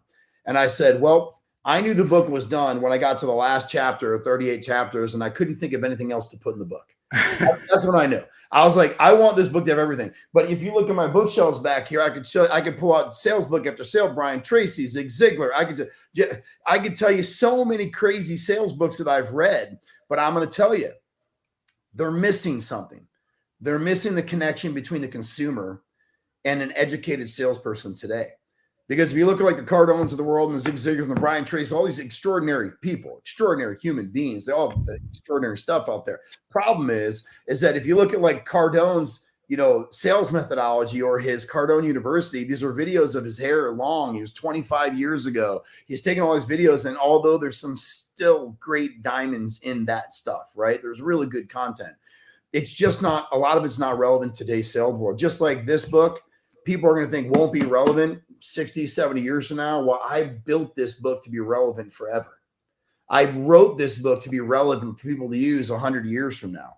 And I said, well, I knew the book was done when I got to the last chapter, 38 chapters, and I couldn't think of anything else to put in the book. That's when I knew. I was like, I want this book to have everything. But if you look at my bookshelves back here, I could pull out sales book after sale, Brian Tracy, Zig Ziglar. I could tell you so many crazy sales books that I've read, but I'm going to tell you, they're missing something. They're missing the connection between the consumer and an educated salesperson today. Because if you look at like the Cardones of the world and the Zig Ziglars and the Brian Tracy, all these extraordinary people, extraordinary human beings, they all have extraordinary stuff out there. Problem is that if you look at like Cardone's, sales methodology or his Cardone University, these are videos of his hair long. He was 25 years ago. He's taken all his videos, and although there's some still great diamonds in that stuff, right? There's really good content. It's just not, a lot of it's not relevant to today's sales world. Just like this book, people are going to think won't be relevant 60, 70 years from now. Well, I built this book to be relevant forever. I wrote this book to be relevant for people to use 100 years from now.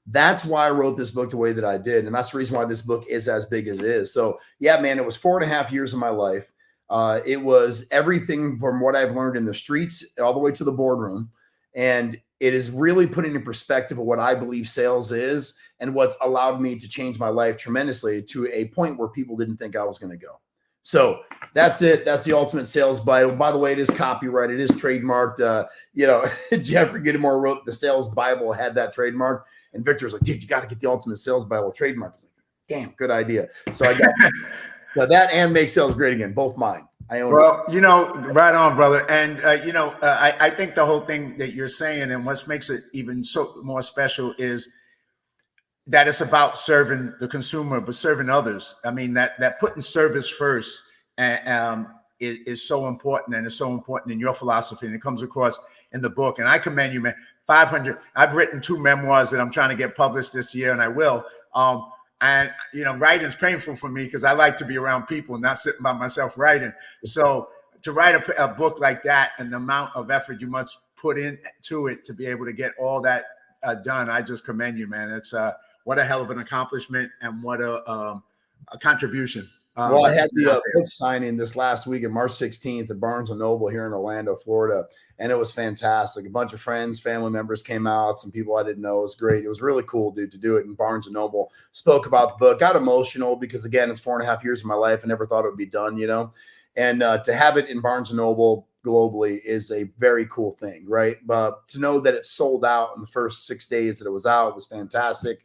That's why I wrote this book the way that I did. And that's the reason why this book is as big as it is. So yeah, man, it was 4.5 years of my life. It was everything from what I've learned in the streets all the way to the boardroom. And it is really putting in perspective of what I believe sales is and what's allowed me to change my life tremendously to a point where people didn't think I was going to go. So that's it. That's the Ultimate Sales Bible. By the way, it is copyrighted. It is trademarked. Jeffrey Gittimore wrote the Sales Bible, had that trademark. And Victor was like, dude, you got to get the Ultimate Sales Bible trademark. I was like, damn, good idea. So I got that and Make Sales Great Again, both mine. I own it. Right on, brother. And, I think the whole thing that you're saying and what makes it even so more special is that it's about serving the consumer, but serving others. I mean, that putting service first is so important, and it's so important in your philosophy, and it comes across in the book. And I commend you, man. 500. I've written 2 memoirs that I'm trying to get published this year, and I will. And writing's painful for me because I like to be around people and not sitting by myself writing. So to write a book like that and the amount of effort you must put into it to be able to get all that done, I just commend you, man. It's what a hell of an accomplishment and what a contribution. Well, I had the book signing this last week on March 16th at Barnes & Noble here in Orlando, Florida, and it was fantastic. A bunch of friends, family members came out, some people I didn't know. It was great. It was really cool, dude, to do it in Barnes & Noble. Spoke about the book, got emotional because, again, it's 4.5 years of my life. I never thought it would be done, and to have it in Barnes & Noble globally is a very cool thing, right? But to know that it sold out in the first 6 days that it was out was fantastic.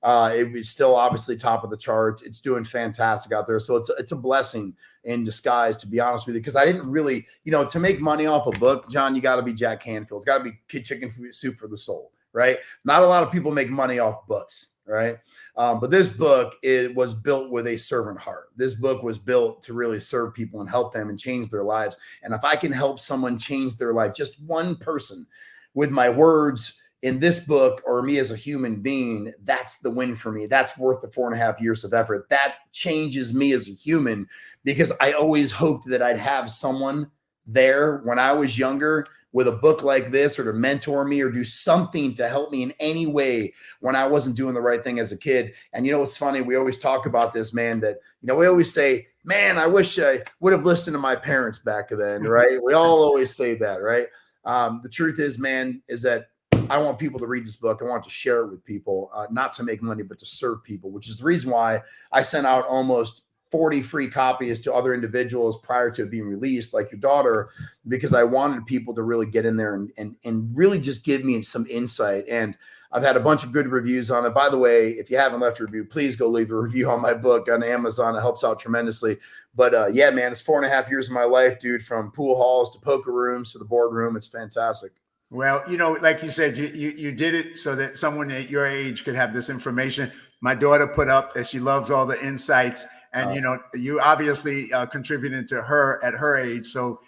It was still obviously top of the charts. It's doing fantastic out there. So it's a blessing in disguise, to be honest with you, because I didn't really, to make money off a book, John, you got to be Jack Canfield. It's got to be chicken soup for the soul, right? Not a lot of people make money off books, right? But this book, it was built with a servant heart. This book was built to really serve people and help them and change their lives. And if I can help someone change their life, just one person with my words in this book, or me as a human being, that's the win for me. That's worth the 4.5 years of effort. That changes me as a human, because I always hoped that I'd have someone there when I was younger with a book like this, or to mentor me or do something to help me in any way when I wasn't doing the right thing as a kid. And it's funny, we always talk about this, man, that, we always say, man, I wish I would have listened to my parents back then, right? We all always say that, right? The truth is, man, is that I want people to read this book. I want to share it with people, not to make money, but to serve people, which is the reason why I sent out almost 40 free copies to other individuals prior to it being released, like your daughter, because I wanted people to really get in there and really just give me some insight. And I've had a bunch of good reviews on it. By the way, if you haven't left a review, please go leave a review on my book on Amazon. It helps out tremendously. But yeah, man, it's 4.5 years of my life, dude, from pool halls to poker rooms to the boardroom. It's fantastic. Well, like you said, you did it so that someone at your age could have this information. My daughter put up that she loves all the insights, and you obviously contributed to her at her age. So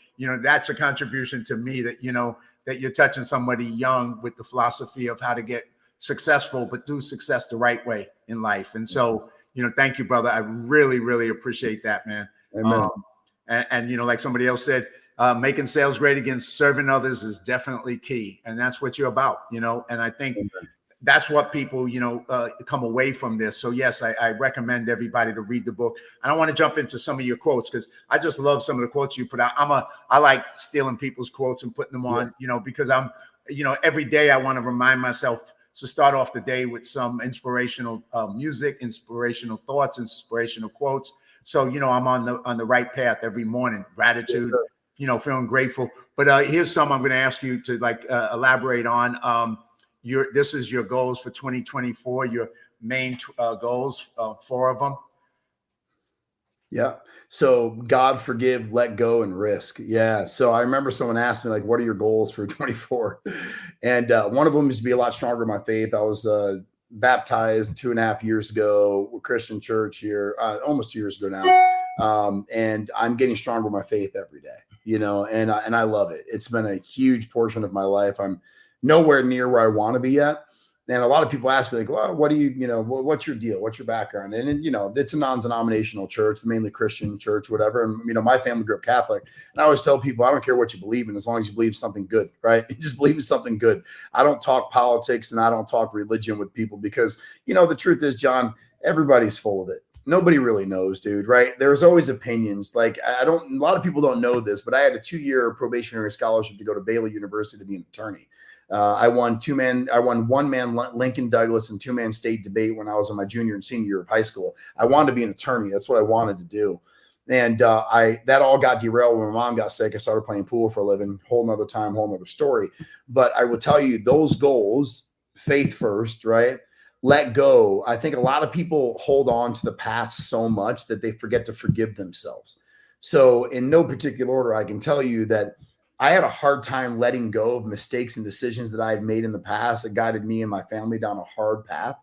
that's a contribution to me that that you're touching somebody young with the philosophy of how to get successful, but do success the right way in life. And so thank you, brother. I really, really appreciate that, man. Amen. And like somebody else said, making sales great again, serving others is definitely key. And that's what you're about, and I think that's what people, come away from this. So yes, I recommend everybody to read the book. I don't want to jump into some of your quotes because I just love some of the quotes you put out. I like stealing people's quotes and putting them on, because I'm, every day I want to remind myself to start off the day with some inspirational music, inspirational thoughts, inspirational quotes. So, I'm on the right path every morning. Gratitude. Yes, feeling grateful. But here's some I'm going to ask you to elaborate on. This is your goals for 2024, your main goals, 4 of them. Yeah. So God, forgive, let go, and risk. Yeah. So I remember someone asked me, what are your goals for 24? And one of them is to be a lot stronger in my faith. I was baptized 2.5 years ago, Christian church here, almost 2 years ago now. And I'm getting stronger in my faith every day, and I love it. It's been a huge portion of my life. I'm nowhere near where I want to be yet. And a lot of people ask me, well, what do you, what's your deal? What's your background? And it's a non-denominational church, mainly Christian church, whatever. And, my family grew up Catholic. And I always tell people, I don't care what you believe in, as long as you believe something good, right? You just believe in something good. I don't talk politics and I don't talk religion with people because, the truth is, John, everybody's full of it. Nobody really knows, dude, right? There's always opinions. A lot of people don't know this, but I had a 2-year probationary scholarship to go to Baylor University to be an attorney. I won one-man Lincoln Douglas and two-man state debate when I was in my junior and senior year of high school. I wanted to be an attorney. That's what I wanted to do. And that all got derailed when my mom got sick. I started playing pool for a living. Whole nother time, whole nother story. But I will tell you, those goals, faith first, right? Let go. I think a lot of people hold on to the past so much that they forget to forgive themselves. So in no particular order, I can tell you that I had a hard time letting go of mistakes and decisions that I had made in the past that guided me and my family down a hard path.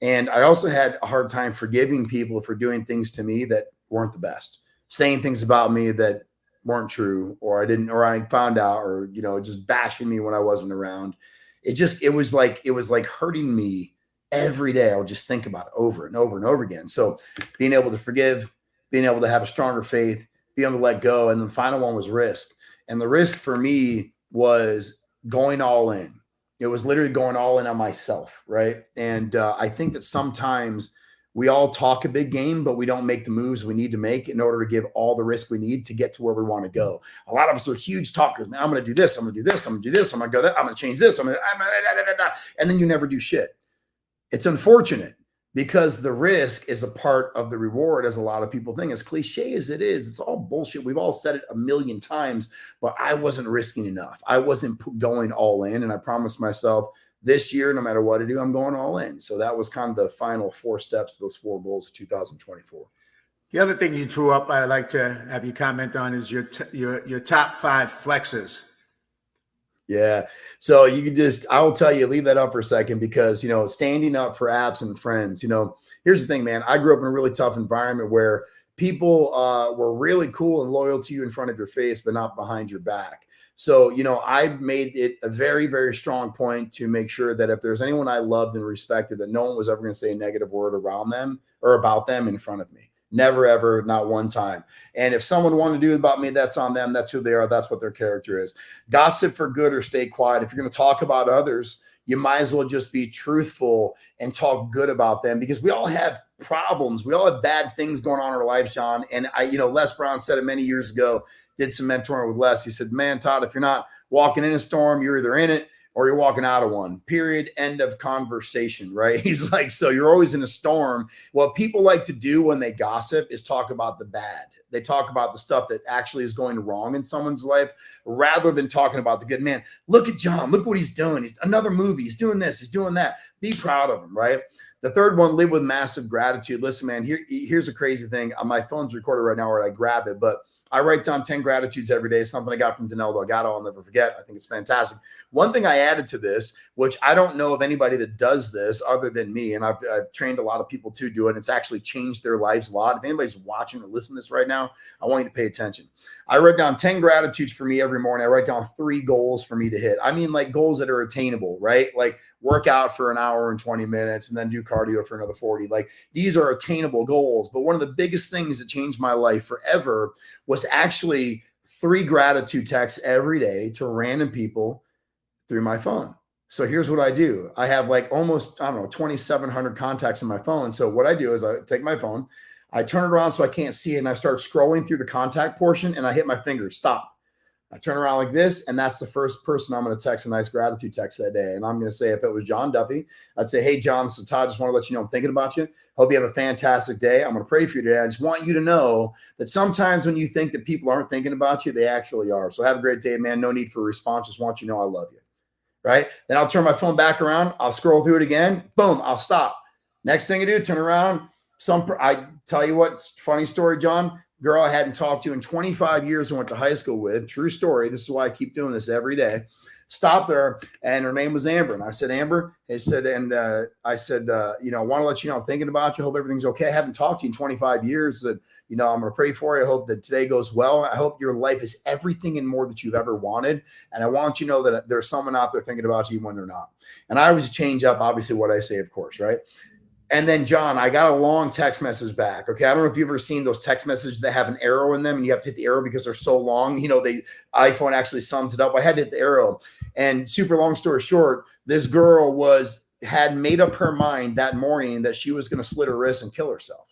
And I also had a hard time forgiving people for doing things to me that weren't the best, saying things about me that weren't true, or I found out, or, just bashing me when I wasn't around. It was like hurting me every day. I would just think about it over and over and over again. So being able to forgive, being able to have a stronger faith, being able to let go. And the final one was risk. And the risk for me was going all in. It was literally going all in on myself, right? And I think that sometimes we all talk a big game, but we don't make the moves we need to make in order to give all the risk we need to get to where we want to go. A lot of us are huge talkers. Man, I'm going to do this. I'm going to do this. I'm going to do this. I'm going to go that. I'm going to change this. And then you never do shit. It's unfortunate because the risk is a part of the reward, as a lot of people think. As cliche as it is, it's all bullshit. We've all said it a million times, but I wasn't risking enough. I wasn't going all in. And I promised myself, this year, no matter what I do, I'm going all in. So that was kind of the final 4 steps, those 4 goals of 2024. The other thing you threw up, I'd like to have you comment on, is your top 5 flexes. Yeah. So I'll tell you, leave that up for a second, because, standing up for absent friends, here's the thing, man. I grew up in a really tough environment where people were really cool and loyal to you in front of your face, but not behind your back. So, I made it a very, very strong point to make sure that if there's anyone I loved and respected, that no one was ever going to say a negative word around them or about them in front of me. Never, ever, not one time. And if someone wanted to do about me, that's on them. That's who they are. That's what their character is. Gossip for good or stay quiet. If you're going to talk about others, you might as well just be truthful and talk good about them, because we all have problems. We all have bad things going on in our lives, John. And Les Brown said it many years ago, did some mentoring with Les. He said, man, Todd, if you're not walking in a storm, you're either in it or you're walking out of one, period, end of conversation, right? He's like, so you're always in a storm. What people like to do when they gossip is talk about the bad. They talk about the stuff that actually is going wrong in someone's life, rather than talking about the good. Man, look at John. Look what he's doing. He's another movie. He's doing this. He's doing that. Be proud of him, right? The third one, live with massive gratitude. Listen, man, here's a crazy thing. My phone's recorded right now where I grab it, but I write down 10 gratitudes every day. Something I got from Danelle Delgado I'll never forget. I think it's fantastic. One thing I added to this, which I don't know of anybody that does this other than me, and I've trained a lot of people to do it. It's actually changed their lives a lot. If anybody's watching or listening to this right now, I want you to pay attention. I write down 10 gratitudes for me every morning. I write down 3 goals for me to hit. I mean, like goals that are attainable, right? Like work out for an hour and 20 minutes and then do cardio for another 40. Like these are attainable goals. But one of the biggest things that changed my life forever was actually 3 gratitude texts every day to random people through my phone. So here's what I do. I have like almost, 2,700 contacts in my phone. So what I do is I take my phone, I turn it around so I can't see it, and I start scrolling through the contact portion, and I hit my finger, stop. I turn around like this, and that's the first person I'm going to text a nice gratitude text that day. And I'm going to say, if it was John Duffy, I'd say, hey, John, this is Todd. Just want to let you know I'm thinking about you. Hope you have a fantastic day. I'm going to pray for you today. I just want you to know that sometimes when you think that people aren't thinking about you, they actually are. So have a great day, man. No need for a response. Just want you to know I love you. Right? Then I'll turn my phone back around. I'll scroll through it again. Boom, I'll stop. Next thing I do, turn around. I tell you what, funny story, John. Girl I hadn't talked to in 25 years I went to high school with. True story. This is why I keep doing this every day. Stopped there, and her name was Amber. And I said, Amber, I want to let you know I'm thinking about you. Hope everything's okay. I haven't talked to you in 25 years. That I'm going to pray for you. I hope that today goes well. I hope your life is everything and more that you've ever wanted. And I want you to know that there's someone out there thinking about you when they're not. And I always change up, obviously, what I say, of course, right? And then, John, I got a long text message back. Okay. I don't know if you've ever seen those text messages that have an arrow in them and you have to hit the arrow because they're so long. iPhone actually sums it up. I had to hit the arrow. And super long story short, this girl had made up her mind that morning that she was going to slit her wrist and kill herself.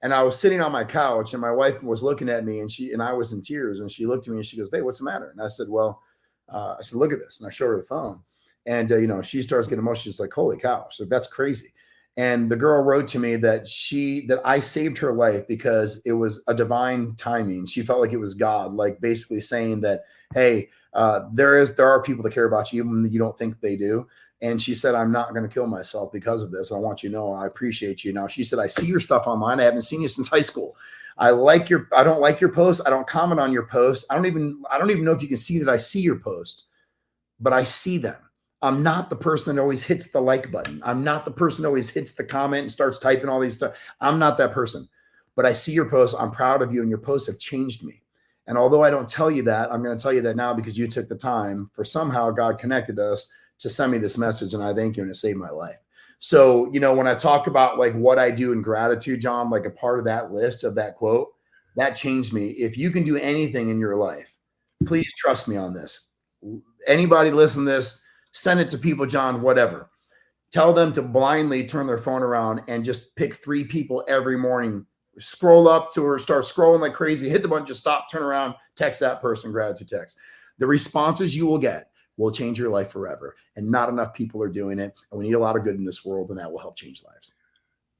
And I was sitting on my couch, and my wife was looking at me, and I was in tears, and she looked at me and she goes, babe, what's the matter? And I said, well, I said, look at this. And I showed her the phone. And, you know, she starts getting emotional. She's like, holy cow. So that's crazy. And the girl wrote to me that I saved her life because it was a divine timing. She felt like it was God, like basically saying that, hey, there are people that care about you even when you don't think they do. And she said, I'm not going to kill myself because of this. I want you to know I appreciate you. Now, she said, I see your stuff online. I haven't seen you since high school. I don't like your posts. I don't comment on your posts. I don't even know if you can see that I see your posts, but I see them. I'm not the person that always hits the like button. I'm not the person that always hits the comment and starts typing all these stuff. I'm not that person, but I see your posts. I'm proud of you, and your posts have changed me. And although I don't tell you that, I'm going to tell you that now because you took the time for somehow God connected us to send me this message. And I thank you, and it saved my life. So, you know, when I talk about like what I do in gratitude, John, like a part of that list of that quote, that changed me. If you can do anything in your life, please trust me on this. Anybody listen to this, send it to people, John, whatever. Tell them to blindly turn their phone around and just pick 3 people every morning. Scroll up to her, start scrolling like crazy, hit the button, just stop, turn around, text that person, gratitude text. The responses you will get will change your life forever. And not enough people are doing it. And we need a lot of good in this world, and that will help change lives.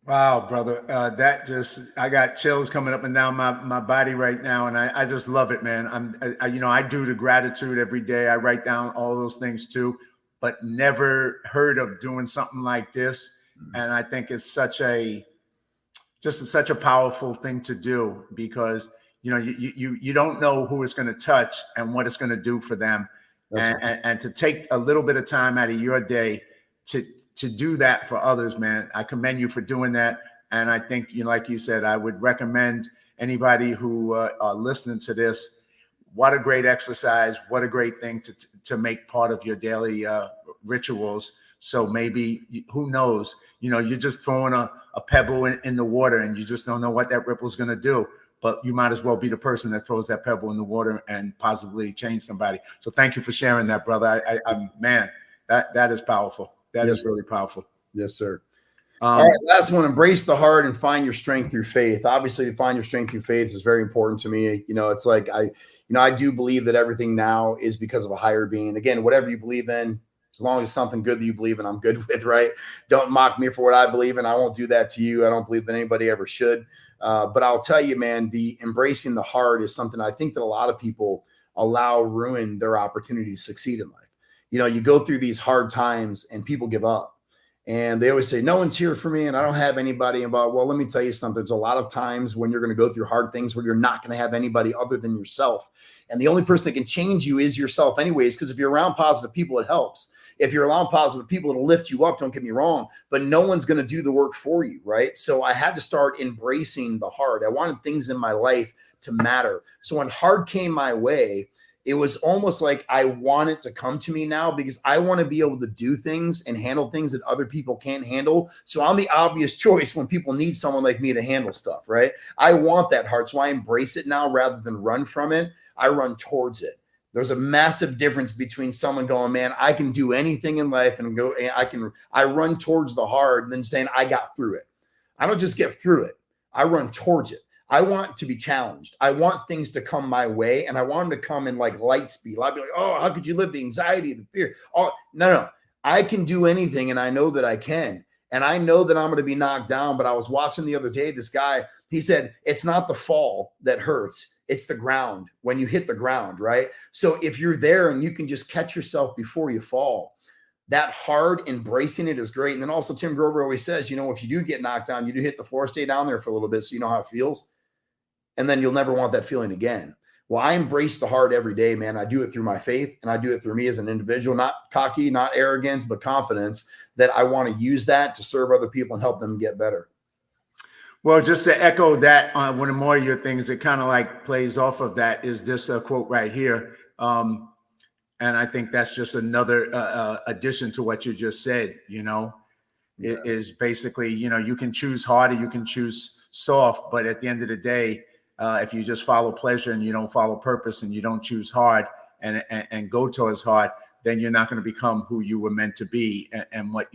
Wow, brother. I got chills coming up and down my body right now. And I just love it, man. I do the gratitude every day. I write down all those things too, but never heard of doing something like this. And I think it's such a powerful thing to do because, you know, you don't know who it's going to touch and what it's going to do for them. And to take a little bit of time out of your day to do that for others, man. I commend you for doing that. And I think, you know, like you said, I would recommend anybody who are listening to this, what a great exercise, what a great thing to make part of your daily rituals. So maybe, who knows, you know, you're just throwing a pebble in the water and you just don't know what that ripple is going to do. But you might as well be the person that throws that pebble in the water and possibly change somebody. So thank you for sharing that, brother. Man, that is powerful. That is really powerful. Yes, sir. All right, last one, embrace the heart and find your strength through faith. Obviously, to find your strength through faith is very important to me. You know, it's like I do believe that everything now is because of a higher being. Again, whatever you believe in, as long as it's something good that you believe in, I'm good with, right? Don't mock me for what I believe in. I won't do that to you. I don't believe that anybody ever should. But I'll tell you, man, the embracing the heart is something I think that a lot of people allow ruin their opportunity to succeed in life. You know, you go through these hard times and people give up. And they always say, no one's here for me and I don't have anybody. Well, let me tell you something. There's a lot of times when you're going to go through hard things where you're not going to have anybody other than yourself. And the only person that can change you is yourself anyways, because if you're around positive people, it helps. If you're around positive people, it'll lift you up. Don't get me wrong, but no one's going to do the work for you, right? So I had to start embracing the hard. I wanted things in my life to matter. So when hard came my way, it was almost like I want it to come to me now because I want to be able to do things and handle things that other people can't handle. So I'm the obvious choice when people need someone like me to handle stuff, right? I want that heart. So I embrace it now rather than run from it. I run towards it. There's a massive difference between someone going, man, I can do anything in life and I run towards the hard than saying I got through it. I don't just get through it. I run towards it. I want to be challenged. I want things to come my way, and I want them to come in like light speed. I'll be like, oh, how could you live the anxiety, the fear? Oh, no. I can do anything, and I know that I can. And I know that I'm going to be knocked down, but I was watching the other day, this guy, he said, it's not the fall that hurts. It's the ground when you hit the ground, right? So if you're there and you can just catch yourself before you fall, that hard embracing it is great. And then also Tim Grover always says, you know, if you do get knocked down, you do hit the floor, stay down there for a little bit so you know how it feels. And then you'll never want that feeling again. Well, I embrace the hard every day, man. I do it through my faith and I do it through me as an individual, not cocky, not arrogance, but confidence that I want to use that to serve other people and help them get better. Well, just to echo that, one of more of your things that kind of like plays off of that is this quote right here. And I think that's just another addition to what you just said, you know, it is basically, you know, you can choose hard or you can choose soft, but at the end of the day, if you just follow pleasure and you don't follow purpose and you don't choose hard and go towards hard, then you're not going to become who you were meant to be and what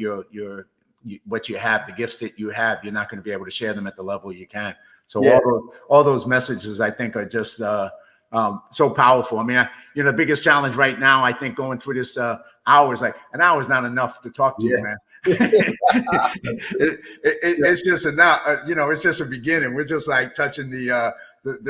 what you have, the gifts that you have, you're not going to be able to share them at the level you can. So all those messages, I think, are just so powerful. I mean, the biggest challenge right now, I think, going through this hour is like an hour is not enough to talk to you, man. It's just enough. It's just a beginning. We're just like touching the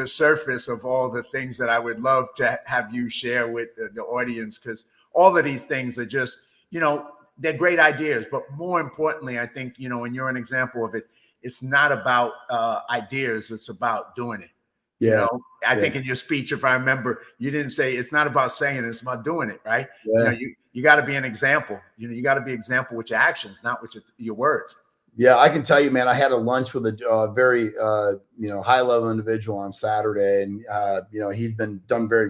surface of all the things that I would love to have you share with the audience, because all of these things are just, they're great ideas. But more importantly, I think, and you're an example of it, it's not about ideas. It's about doing it. Yeah. I think in your speech, if I remember, you didn't say it's not about saying it, it's about doing it, right? Yeah. You got to be an example. You got to be example with your actions, not with your words. Yeah, I can tell you, man, I had a lunch with a very, high level individual on Saturday, and, he's done a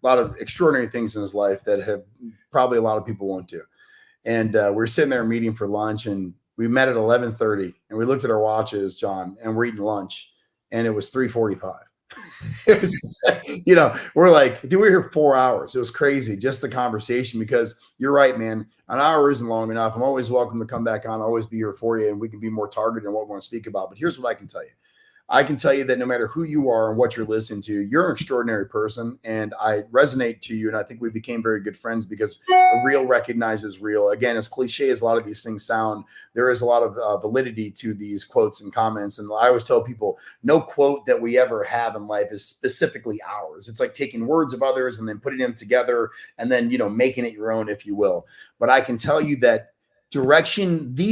lot of extraordinary things in his life that have probably a lot of people won't do. And we're sitting there meeting for lunch, and we met at 11:30, and we looked at our watches, John, and we're eating lunch, and it was 3:45. It was, we're like, dude, we're here 4 hours. It was crazy, just the conversation, because you're right, man. An hour isn't long enough. I'm always welcome to come back on. I'll always be here for you, and we can be more targeted on what we want to speak about. But here's what I can tell you. I can tell you that no matter who you are and what you're listening to, you're an extraordinary person, and I resonate to you. And I think we became very good friends because real recognizes real. Again, as cliche as a lot of these things sound, there is a lot of validity to these quotes and comments. And I always tell people, no quote that we ever have in life is specifically ours. It's like taking words of others and then putting them together and then, making it your own, if you will. But I can tell you that the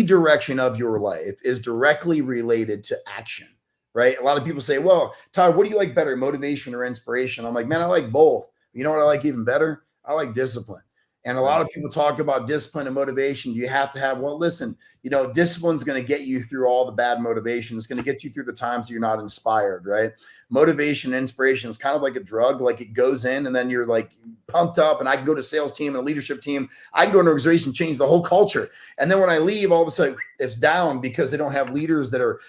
direction of your life is directly related to action. Right? A lot of people say, well, Todd, what do you like better, motivation or inspiration? I'm like, man, I like both. You know what I like even better? I like discipline. And a lot of people talk about discipline and motivation. Do you have to have, well, listen, discipline's going to get you through all the bad motivation. It's going to get you through the times you're not inspired, right? Motivation and inspiration is kind of like a drug. Like it goes in and then you're like pumped up, and I can go to a sales team and a leadership team. I can go to an organization, change the whole culture. And then when I leave, all of a sudden it's down because they don't have leaders that are,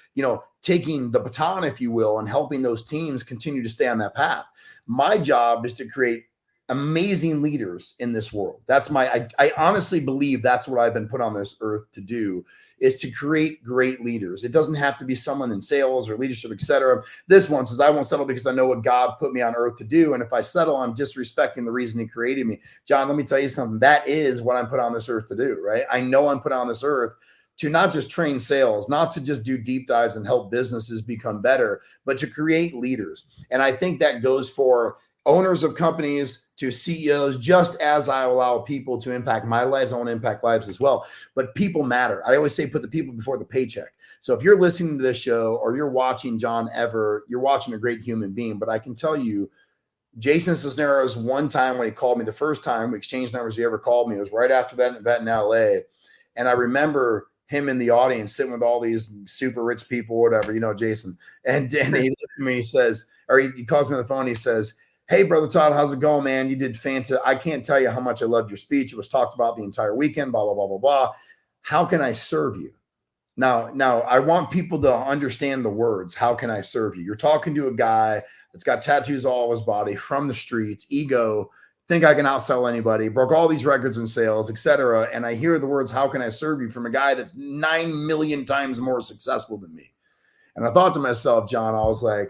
taking the baton, if you will, and helping those teams continue to stay on that path. My job is to create amazing leaders in this world. That's I honestly believe that's what I've been put on this earth to do, is to create great leaders. It doesn't have to be someone in sales or leadership, etc. This one says, I won't settle because I know what God put me on earth to do. And if I settle, I'm disrespecting the reason he created me. John, let me tell you something. That is what I'm put on this earth to do, right? I know I'm put on this earth to not just train sales, not to just do deep dives and help businesses become better, but to create leaders. And I think that goes for owners of companies to CEOs, just as I allow people to impact my lives, I want to impact lives as well. But people matter. I always say, put the people before the paycheck. So if you're listening to this show or you're watching John Ever, you're watching a great human being. But I can tell you, Jason Cisneros, one time when he called me, the first time we exchanged numbers he ever called me, it was right after that event in LA. And I remember him in the audience sitting with all these super rich people, whatever, Jason. And he looked at me and he says, or he calls me on the phone. He says, hey, Brother Todd, how's it going, man? You did fantastic. I can't tell you how much I loved your speech. It was talked about the entire weekend, blah, blah, blah, blah, blah. How can I serve you? Now, I want people to understand the words. How can I serve you? You're talking to a guy that's got tattoos all over his body, from the streets, ego, think I can outsell anybody, broke all these records in sales, etc. And I hear the words, how can I serve you, from a guy that's 9 million times more successful than me. And I thought to myself, John, I was like,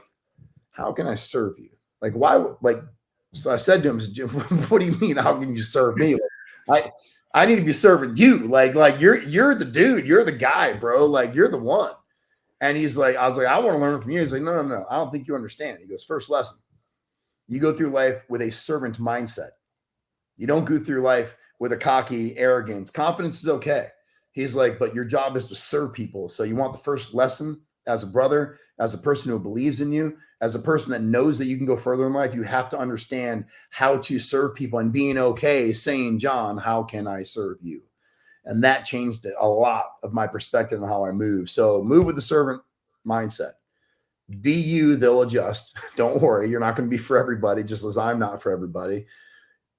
how can I serve you? Like, why? Like, so I said to him, what do you mean? How can you serve me? Like, I need to be serving you. Like you're the dude, you're the guy, bro. Like, you're the one. And he's like, I was like, I want to learn from you. He's like, no. I don't think you understand. He goes, first lesson. You go through life with a servant mindset. You don't go through life with a cocky arrogance. Confidence is okay. He's like, but your job is to serve people. So you want the first lesson as a brother, as a person who believes in you, as a person that knows that you can go further in life, you have to understand how to serve people and being okay saying, John, how can I serve you? And that changed a lot of my perspective on how I move. So move with the servant mindset. Be you, they'll adjust. Don't worry. You're not going to be for everybody, just as I'm not for everybody.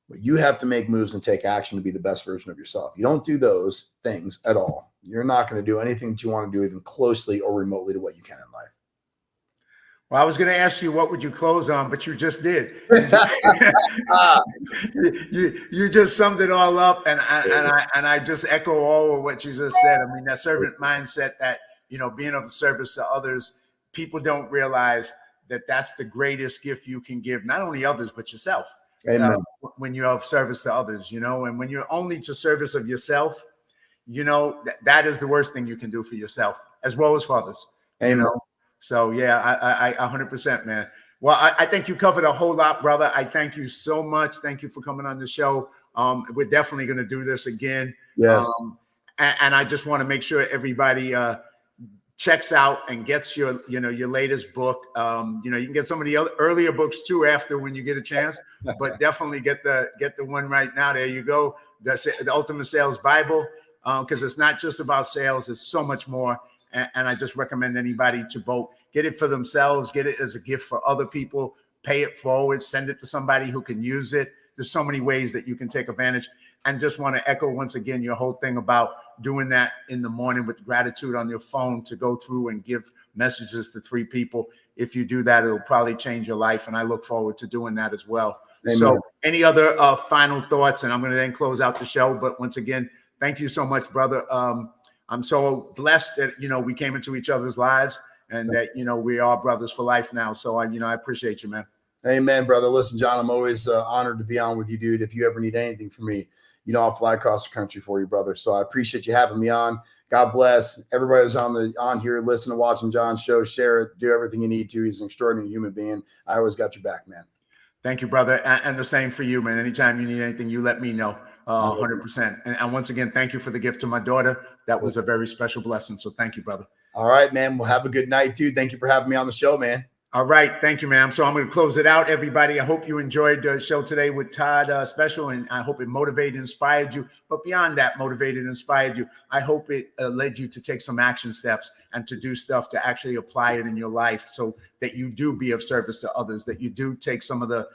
But you have to make moves and take action to be the best version of yourself. You don't do those things at all, you're not going to do anything that you want to do even closely or remotely to what you can in life. Well, I was going to ask you, what would you close on? But you just did. You just summed it all up. And I just echo all of what you just said. I mean, that servant mindset, that, being of service to others, people don't realize that's the greatest gift you can give, not only others, but yourself. Amen. When you're of service to others, and when you're only to service of yourself, that is the worst thing you can do for yourself as well as for others. Amen. So yeah, I 100%, man. Well, I think you covered a whole lot, brother. I thank you so much. Thank you for coming on the show. We're definitely going to do this again. Yes. And I just want to make sure everybody checks out and gets your latest book. You can get some of the other earlier books too after when you get a chance, but definitely get the one right now. There you go. The Ultimate Sales Bible, because it's not just about sales. It's so much more. And I just recommend anybody to vote. Get it for themselves. Get it as a gift for other people. Pay it forward. Send it to somebody who can use it. There's so many ways that you can take advantage. And just want to echo once again your whole thing about doing that in the morning with gratitude on your phone to go through and give messages to 3 people. If you do that, it'll probably change your life. And I look forward to doing that as well. Amen. So any other final thoughts? And I'm going to then close out the show. But once again, thank you so much, brother. I'm so blessed that, we came into each other's lives and that, we are brothers for life now. So I appreciate you, man. Amen, brother. Listen, John, I'm always honored to be on with you, dude. If you ever need anything from me, I'll fly across the country for you, brother. So I appreciate you having me on. God bless everybody who's on here, listening, watching John's show. Share it, do everything you need to. He's an extraordinary human being. I always got your back, man. Thank you, brother. And the same for you, man. Anytime you need anything, you let me know. 100%. And once again, thank you for the gift to my daughter. That was a very special blessing. So thank you, brother. All right, man. Well, have a good night, too. Thank you for having me on the show, man. All right. Thank you, ma'am. So I'm going to close it out, everybody. I hope you enjoyed the show today with Todd Speciale, and I hope it motivated, inspired you. But beyond that, motivated, inspired you, I hope it led you to take some action steps and to do stuff to actually apply it in your life so that you do be of service to others, that you do take some of the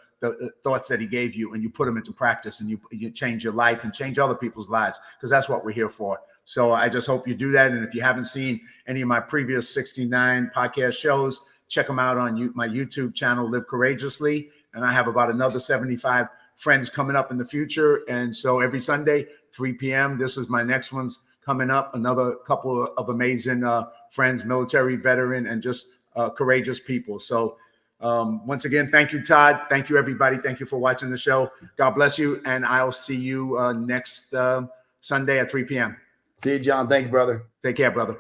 thoughts that he gave you and you put them into practice and you change your life and change other people's lives, because that's what we're here for. So I just hope you do that. And if you haven't seen any of my previous 69 podcast shows, check them out on my YouTube channel, Live Courageously. And I have about another 75 friends coming up in the future. And so every Sunday, 3 p.m., this is my next one's coming up. Another couple of amazing friends, military veteran, and just courageous people. So once again, thank you, Todd. Thank you, everybody. Thank you for watching the show. God bless you. And I'll see you next Sunday at 3 p.m. See you, John. Thank you, brother. Take care, brother.